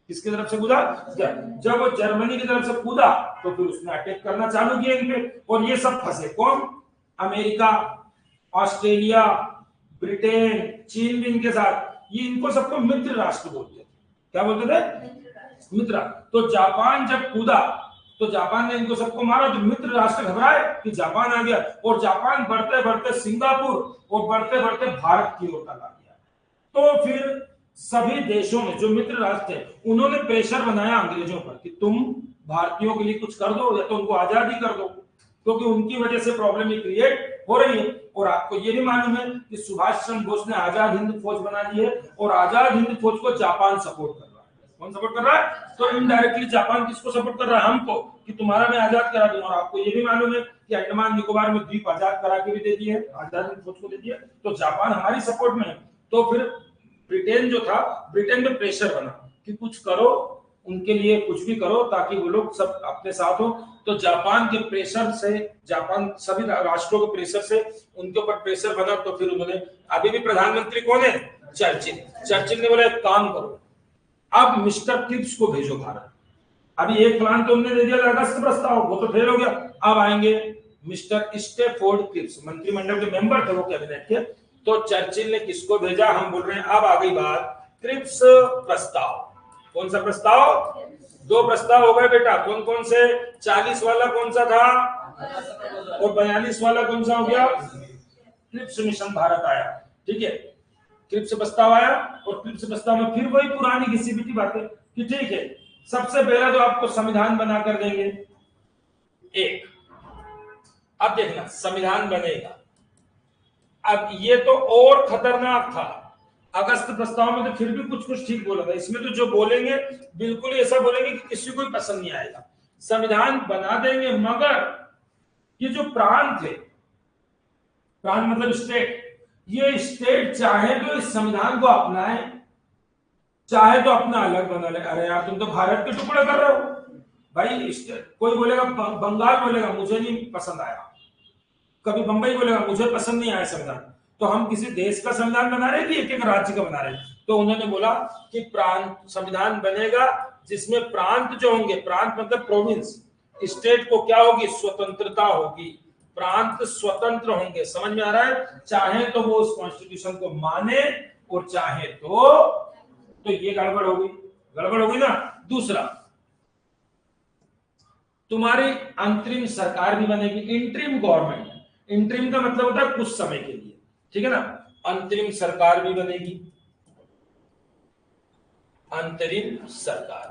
किसकी तरफ से कूदा, जब वो जर्मनी की तरफ से कूदा तो फिर उसने अटैक करना चालू किया इन पे, और ये सब फंसे कौन, अमेरिका, ऑस्ट्रेलिया, ब्रिटेन, चीन भी इनके साथ, ये इनको सबको मित्र राष्ट्र बोलते थे। क्या बोलते थे, मित्र। तो जापान जब कूदा तो जापान ने इनको सबको मारा, तो मित्र राष्ट्र घबराए कि जापान आ गया, और जापान बढ़ते बढ़ते सिंगापुर और बढ़ते बढ़ते भारत की ओर तक आ गया। तो फिर सभी देशों में जो मित्र राष्ट्र थे उन्होंने प्रेशर बनाया अंग्रेजों पर कि तुम भारतीयों के लिए कुछ कर दो या तो उनको आजादी कर दो, क्योंकि उनकी वजह से प्रॉब्लम क्रिएट हो रही है। और आपको ये भी मालूम है कि सुभाष चंद्र बोस ने आजाद हिंद फौज बना दी है, और आजाद हिंद फौज को जापान सपोर्ट कर रहा है। कौन सपोर्ट कर रहा है, तो इनडायरेक्टली जापान किसको सपोर्ट कर रहा है, हमको, कि तुम्हारा मैं आजाद करा दूं। और आपको ये भी मालूम है कि अंडमान निकोबार में द्वीप आजाद करा के भी दे दिए, आजाद हिंद फौज को दे दिया, तो जापान हमारी सपोर्ट में है। तो फिर ब्रिटेन जो था, ब्रिटेन में प्रेशर बना कि कुछ करो, उनके लिए कुछ भी करो ताकि वो लोग सब अपने साथ हो। तो जापान के प्रेशर से, जापान सभी राष्ट्रों के प्रेशर से उनके ऊपर प्रेशर बना, तो फिर उन्होंने, अभी भी प्रधानमंत्री कौन है, चर्चिल ने बोला एक काम करो, अब मिस्टर क्रिप्स को भेजो भारत। अभी एक प्लान तो उन्होंने दे दिया अगस्त प्रस्ताव, वो तो फेल हो गया, अब आएंगे मिस्टर स्टेफोर्ड क्रिप्स, मंत्रिमंडल के मेंबर थे वो कैबिनेट के। तो चर्चिल ने किसको भेजा, हम बोल रहे हैं अब आ गई बात क्रिप्स प्रस्ताव। कौन सा प्रस्ताव, दो प्रस्ताव हो गए बेटा, कौन कौन से, 40 वाला कौन सा था और 42 वाला कौन सा हो गया, क्रिप्स मिशन भारत आया, ठीक है। क्रिप्स प्रस्ताव आया, और क्रिप्स प्रस्ताव में फिर वही पुरानी घिसी-पिटी बातें कि ठीक है, सबसे पहला तो आपको संविधान बना कर देंगे एक। अब देखना संविधान बनेगा, अब ये तो और खतरनाक था। अगस्त प्रस्ताव में तो फिर भी कुछ कुछ ठीक बोला था, इसमें तो जो बोलेंगे बिल्कुल ऐसा बोलेंगे कि किसी को पसंद नहीं आएगा। संविधान बना देंगे, मगर ये जो प्रांत है, प्रांत मतलब स्टेट, ये स्टेट चाहे तो इस संविधान को अपनाए, चाहे तो अपना अलग बना ले। अरे यार तुम तो भारत के टुकड़े कर रहे हो भाई। कोई बोलेगा बंगाल बोलेगा मुझे नहीं पसंद आया, कभी बंबई बोलेगा मुझे पसंद नहीं आया संविधान, तो हम किसी देश का संविधान बना रहे थे, एक एक राज्य का बना रहे थे। तो उन्होंने बोला कि प्रांत संविधान बनेगा जिसमें प्रांत जो होंगे, प्रांत मतलब प्रोविंस, स्टेट को क्या होगी, स्वतंत्रता होगी, प्रांत स्वतंत्र होंगे। समझ में आ रहा है, चाहे तो वो उस कॉन्स्टिट्यूशन को माने और चाहे तो ये गड़बड़ हो गई ना। दूसरा, तुम्हारी अंतरिम सरकार भी बनेगी, इंटरिम गवर्नमेंट। इंटरिम का मतलब होता है कुछ समय के लिए, ठीक है ना। अंतरिम सरकार भी बनेगी, अंतरिम सरकार।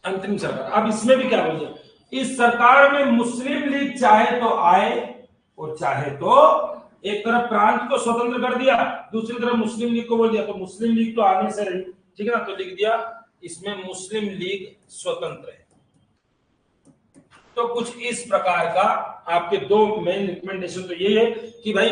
अंतरिम सरकार। अब इसमें भी क्या बोल दिया, इस सरकार में मुस्लिम लीग चाहे तो आए और चाहे तो, एक तरफ प्रांत को स्वतंत्र कर दिया, दूसरी तरफ मुस्लिम लीग को बोल दिया, तो मुस्लिम लीग तो आने से रही, ठीक है ना, तो लिख दिया इसमें मुस्लिम लीग स्वतंत्र है। तो कुछ इस प्रकार का आपके दो मेन रिकमेंडेशन तो ये है कि भाई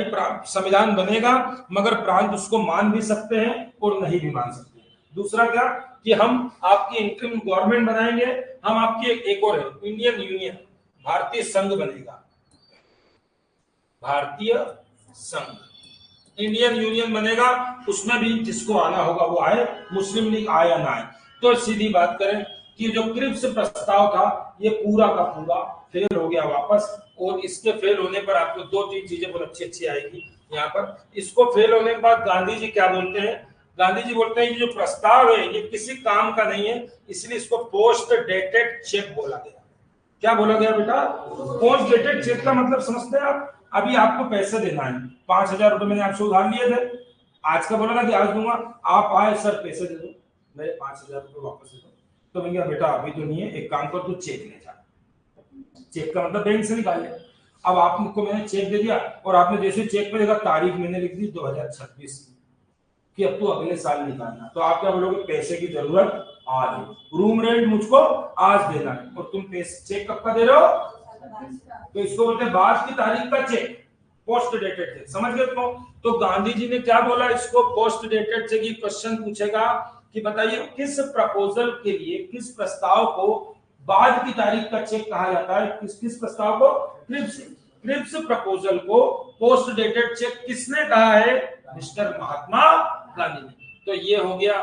संविधान बनेगा मगर प्रांत उसको मान भी सकते हैं और नहीं भी मान सकते हैं। दूसरा क्या कि हम आपकी इंटरिम गवर्नमेंट बनाएंगे, हम आपकी एक और है इंडियन यूनियन, भारतीय संघ बनेगा, भारतीय संघ, इंडियन यूनियन बनेगा, उसमें भी जिसको आना होगा वो आए, मुस्लिम लीग आए या ना आए। तो सीधी बात करें कि जो क्रिप्स प्रस्ताव था ये पूरा का पूरा फेल हो गया वापस, और इसके फेल होने पर आपको दो तीन चीजें बहुत अच्छी अच्छी आएगी यहाँ पर। इसको फेल होने के बाद गांधी जी क्या बोलते हैं, गांधी जी बोलते हैं कि जो प्रस्ताव है ये किसी काम का नहीं है, इसलिए इसको पोस्ट डेटेड चेक बोला गया। क्या बोला गया बेटा, पोस्ट डेटेड चेक का मतलब समझते हैं आप, अभी आपको पैसे देना है, 5,000 रुपए मैंने आपसे उधार लिए थे, आज का बोला था कि आज दूंगा, आप आए सर पैसे दे दो, मेरे 5,000 रुपए वापस दे दो, तो मैंने कहा बेटा अभी तो नहीं है, एक काम कर तू चेक ले जा, चेक का मतलब बैंक से निकाल ले। अब आपको मैंने चेक दे दिया और आपने जैसे चेक पे देखा तारीख मैंने लिख दी 2026 कि अब तो अगले साल निकालना, तो आप क्या बोलोगे, पैसे की जरूरत आज है, रूम रेंट मुझको आज देना है, और तुम पैसे चेक कब का दे रहे हो, तो इसको बोलते हैं बाद की तारीख का चेक, पोस्ट डेटेड चेक, समझ गए तो गांधी जी ने क्या बोला, इसको पोस्ट डेटेड चेक। की क्वेश्चन पूछेगा कि बताइए किस प्रपोजल के लिए, किस प्रस्ताव को बाद की तारीख का चेक कहा जाता है, किस प्रस्ताव को, क्रिप्स प्रपोजल को पोस्ट डेटेड चेक किसने कहा है, मिस्टर महात्मा गांधी ने। तो ये हो गया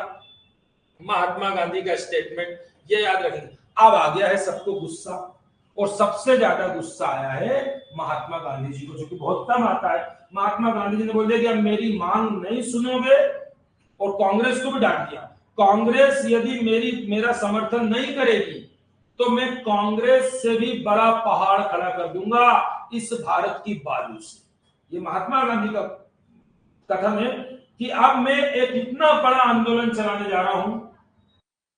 महात्मा गांधी का स्टेटमेंट, ये याद रखेंगे। अब आ गया है सबको गुस्सा, और सबसे ज्यादा गुस्सा आया है महात्मा गांधी जी को, जो कि बहुत कम आता है। महात्मा गांधी जी ने बोल दिया कि अब मेरी मांग नहीं सुनोगे, और कांग्रेस को भी डांट दिया, कांग्रेस यदि मेरा समर्थन नहीं करेगी तो मैं कांग्रेस से भी बड़ा पहाड़ खड़ा कर दूंगा इस भारत की बालू से। ये महात्मा गांधी का कथन है कि अब मैं एक इतना बड़ा आंदोलन चलाने जा रहा हूं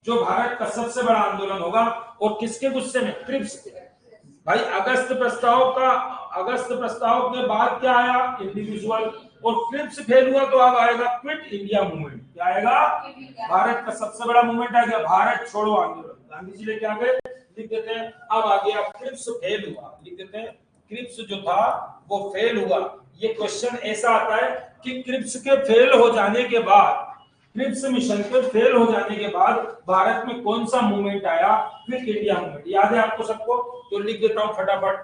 जो भारत का सबसे बड़ा आंदोलन होगा, और किसके गुस्से में, क्रिप्स के। भाई अगस्त प्रस्ताव के बाद क्या आया, इंडिविजुअल, और क्रिप्स फेल हुआ तो अब आएगा क्विट इंडिया मूवमेंट। क्या आएगा, भारत का सबसे बड़ा मूवमेंट आ गया भारत छोड़ो आंदोलन, गांधी जी लेके आ गए, लिख देते हैं। अब आ गया क्रिप्स फेल हुआ, लिख देते हैं क्रिप्स जो था वो फेल हुआ। ये क्वेश्चन ऐसा आता है कि क्रिप्स के फेल हो जाने के बाद, क्रिप्स मिशन के फेल हो जाने के बाद भारत में कौन सा मूवमेंट आया, क्विट इंडिया मूवमेंट। याद है आपको सबको, तो लिख देता हूं फटाफट,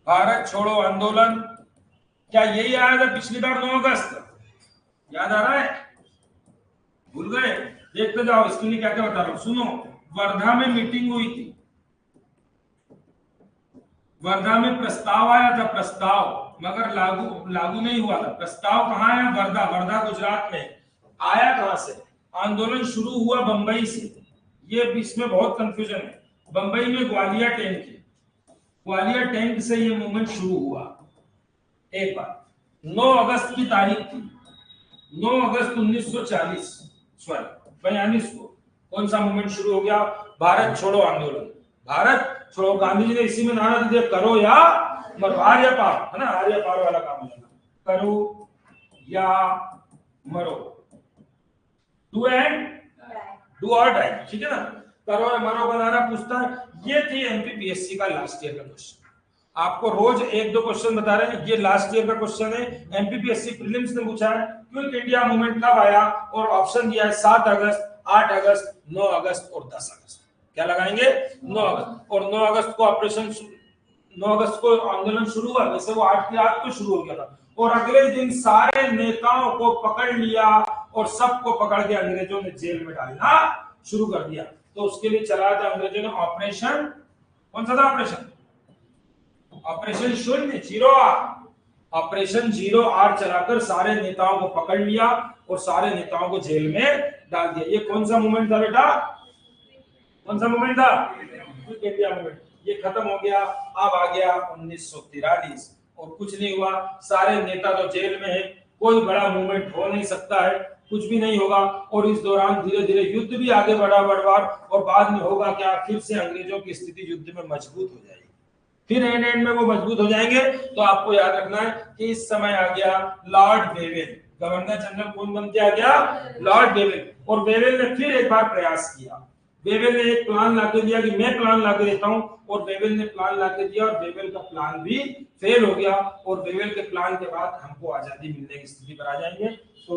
भारत छोड़ो आंदोलन। क्या यही आया था पिछली बार 9 अगस्त, याद आ रहा है, भूल गए, देखते जाओ इसके लिए क्या क्या बता रहा हूं, सुनो। वर्धा में मीटिंग हुई थी, वर्धा में प्रस्ताव आया था, प्रस्ताव, मगर लागू नहीं हुआ था। प्रस्ताव कहाँ आया, वर्धा गुजरात में आया। कहां से, आंदोलन शुरू हुआ बंबई से, ये इसमें बहुत कंफ्यूजन है। बंबई में ग्वालियर टैंक से ये मूवमेंट शुरू हुआ। एक बार 9 अगस्त की तारीख थी, 9 अगस्त 1942 को कौन सा मूवमेंट शुरू हो गया, भारत छोड़ो आंदोलन। भारत छोड़ो, गांधी जी ने इसी में नारा दिया, करो या मरो, आर्य पार, है ना, आर्य पार वाला काम है, करो या मरो, डू और डाई, ठीक है ना, करो या मरो का नारा पूछता है। ये थी एमपीपीएससी का लास्ट ईयर का क्वेश्चन। आपको रोज 1-2 क्वेश्चन बता रहे हैं, ये लास्ट ईयर का क्वेश्चन है, एमपीपीएससी प्रीलिम्स ने पूछा है। क्विट इंडिया मूवमेंट कब आया, और ऑप्शन दिया है 7 अगस्त, 8 अगस्त, 9 अगस्त और 10 अगस्त। क्या लगाएंगे, 9 अगस्त। और 9 अगस्त को ऑपरेशन, 9 अगस्त को आंदोलन शुरू हुआ, वैसे वो 8 की रात को शुरू हो गया था, और अगले दिन सारे नेताओं को पकड़ लिया और सबको पकड़ के अंग्रेजों ने जेल में डालना शुरू कर दिया। तो उसके लिए चलाया था अंग्रेजों ने ऑपरेशन, कौन सा था ऑपरेशन 0 आर, ऑपरेशन 0 आर चलाकर सारे नेताओं को पकड़ लिया और सारे नेताओं को जेल में डाल दिया। ये कौन सा मूवमेंट था बेटा, कौन सा मूवमेंट था, क्विट इंडिया मूवमेंट। ये खत्म हो गया। अब आ गया 1943 और कुछ नहीं हुआ, सारे नेता तो जेल में है, कोई बड़ा मूवमेंट हो नहीं सकता है। कुछ भी नहीं होगा। और इस दौरान धीरे धीरे युद्ध भी आगे बढ़ा और बाद में होगा क्या, फिर से अंग्रेजों की स्थिति युद्ध में मजबूत हो जाएगी। फिर एंड में वो मजबूत हो जाएंगे। तो आपको याद रखना है कि इस समय आ गया लॉर्ड वेवेल, गवर्नर जनरल कौन बन के आ गया, लॉर्ड वेवेल। और वेवेल ने फिर एक बार प्रयास किया। वेवेल ने एक प्लान लाके दिया कि मैं प्लान लाके देता हूं, और वेवेल ने प्लान लाके दिया और वेवेल का प्लान भी फेल हो गया। और वेवेल के प्लान के बाद हमको आजादी मिलने की स्थिति पर आ जाएंगे। तो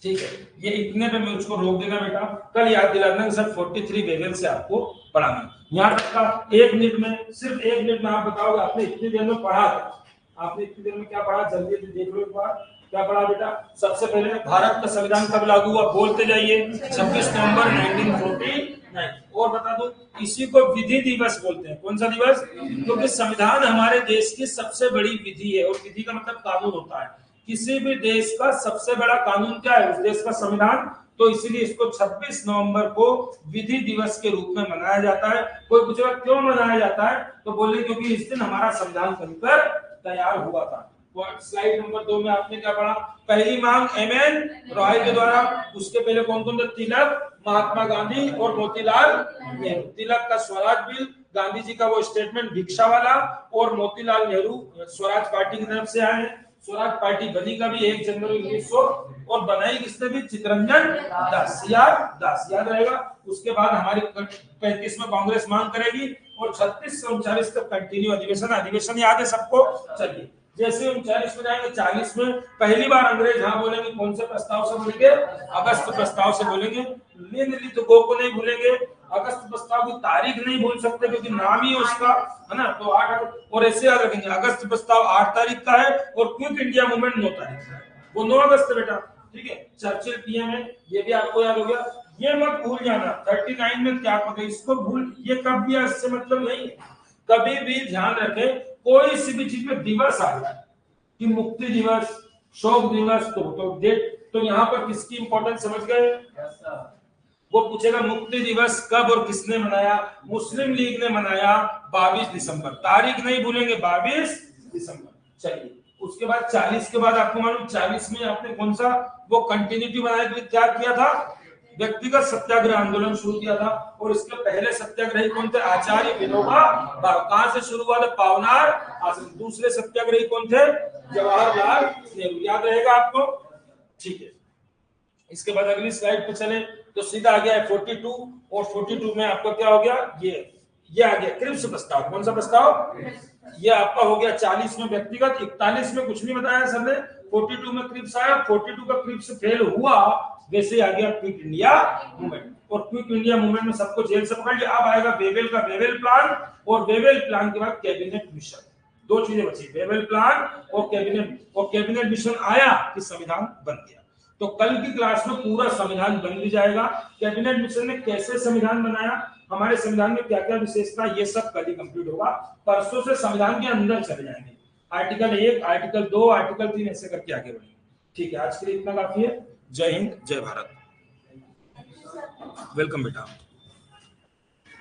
ठीक है, ये इतने पे मैं उसको रोक देना बेटा। कल याद दिला देना सर 43 वेवेल से आपको पढ़ाना। यहाँ तक का 1 मिनट में, सिर्फ 1 मिनट में आप बताओगे आपने इतनी देर में पढ़ा था, आपने इतनी देर में क्या पढ़ा, जल्दी से देख लो एक बार। क्या पढ़ा बेटा? सबसे पहले भारत का संविधान कब लागू हुआ, बोलते जाइए। 26 नवंबर 1949। और बता दो, इसी को विधि दिवस बोलते हैं। कौन सा दिवस? क्योंकि संविधान हमारे देश की सबसे बड़ी विधि है, और विधि का मतलब कानून होता है। किसी भी देश का सबसे बड़ा कानून क्या है? उस देश का संविधान। तो इसीलिए इसको 26 नवंबर को विधि दिवस के रूप में मनाया जाता है। कोई पूछेगा क्यों मनाया जाता है, तो बोले क्योंकि इस दिन हमारा संविधान बनकर तैयार हुआ था। स्लाइड नंबर 2 में आपने क्या पढ़ा? पहली मांग एमएन रॉय के द्वारा। उसके पहले कौन कौन थे? तिलक, महात्मा गांधी और मोतीलाल नेहरू। तिलक का स्वराज बिल, गांधी जी का वो स्टेटमेंट भिक्षा वाला, और मोतीलाल नेहरू स्वराज पार्टी की तरफ से आए। स्वराज पार्टी बनी का भी 1 जनवरी 1900, और बनाई किसने भी? चितरंजन दास, याद रहेगा। उसके बाद हमारी 35 में कांग्रेस मांग करेगी, और 36 से 39 तक कंटिन्यू अधिवेशन याद है सबको। चलिए, जैसे 39 में जाएंगे 40 में पहली बार अंग्रेज हाँ बोलेंगे। कौन से प्रस्ताव से बोलेंगे? अगस्त प्रस्ताव से बोलेंगे। लिंग गो को नहीं भूलेंगे। अगस्त प्रस्ताव की तारीख नहीं भूल सकते क्योंकि नाम ही उसका है ना। तो 8 अगस्त, और ऐसे याद रखेंगे अगस्त प्रस्ताव 8 तारीख का है, और क्विट इंडिया मूवमेंट 9 तारीख का है। वो 9 अगस्त बेटा, ठीक है। चर्चिल पीएम है, ये भी आपको याद हो गया। ये मत भूल जाना 39 में क्या पता, इसको भूल, ये कब भी इससे मतलब नहीं। कभी भी ध्यान रखें, कोई सी भी चीज में दिवस आ जाए कि मुक्ति दिवस, शोक दिवस, तो डेट, तो यहाँ पर किसकी इंपॉर्टेंस समझ गए? वो पूछेगा मुक्ति दिवस कब और किसने मनाया? मुस्लिम लीग ने मनाया 22 दिसंबर। तारीख नहीं भूलेंगे, 22 दिसंबर। चलिए, उसके बाद 40 के बाद आपको मालूम 40 में आपने कौन सा वो कंटिन्यूटी बनाया, क्या किया था? व्यक्तिगत सत्याग्रह आंदोलन शुरू किया था। और इसके पहले सत्याग्रही कौन थे? आचार्य विनोबा भावे। कहां से शुरू हुआ था? पावनार आश्रम। दूसरे सत्याग्रही कौन थे? जवाहरलाल नेहरू। याद रहेगा आपको, ठीक है। इसके बाद अगली स्लाइड पे चले तो सीधा आ गया है 42, और 42 में आपका क्या हो गया? ये आ गया क्रिप्स प्रस्ताव। कौन सा प्रस्ताव? ये आपका हो गया 40 में व्यक्तिगत, 41 में कुछ नहीं बताया सर ने, 42 में क्रिप्स आया। 42 का क्रिप्स फेल हुआ, वैसे आ गया क्विट इंडिया मूवमेंट। और क्विट इंडिया मूवमेंट में सबको जेल से पकड़ लिया। अब आएगा वेवेल का वेवेल प्लान, और वेवेल प्लान के बाद कैबिनेट मिशन। 2 चीजें बची, वेवेल प्लान और कैबिनेट मिशन आया कि संविधान बन गया। तो कल की क्लास में पूरा संविधान बन भी जाएगा। कैबिनेट मिशन ने कैसे संविधान बनाया, हमारे संविधान में क्या क्या विशेषता, ये सब कल ही कंप्लीट होगा। परसों से संविधान के अंदर चले जाएंगे, आर्टिकल 1, आर्टिकल 2, आर्टिकल 3 ऐसे करके आगे बढ़ेंगे। ठीक है, आज के लिए इतना काफी है। जय हिंद, जय भारत। वेलकम बेटा।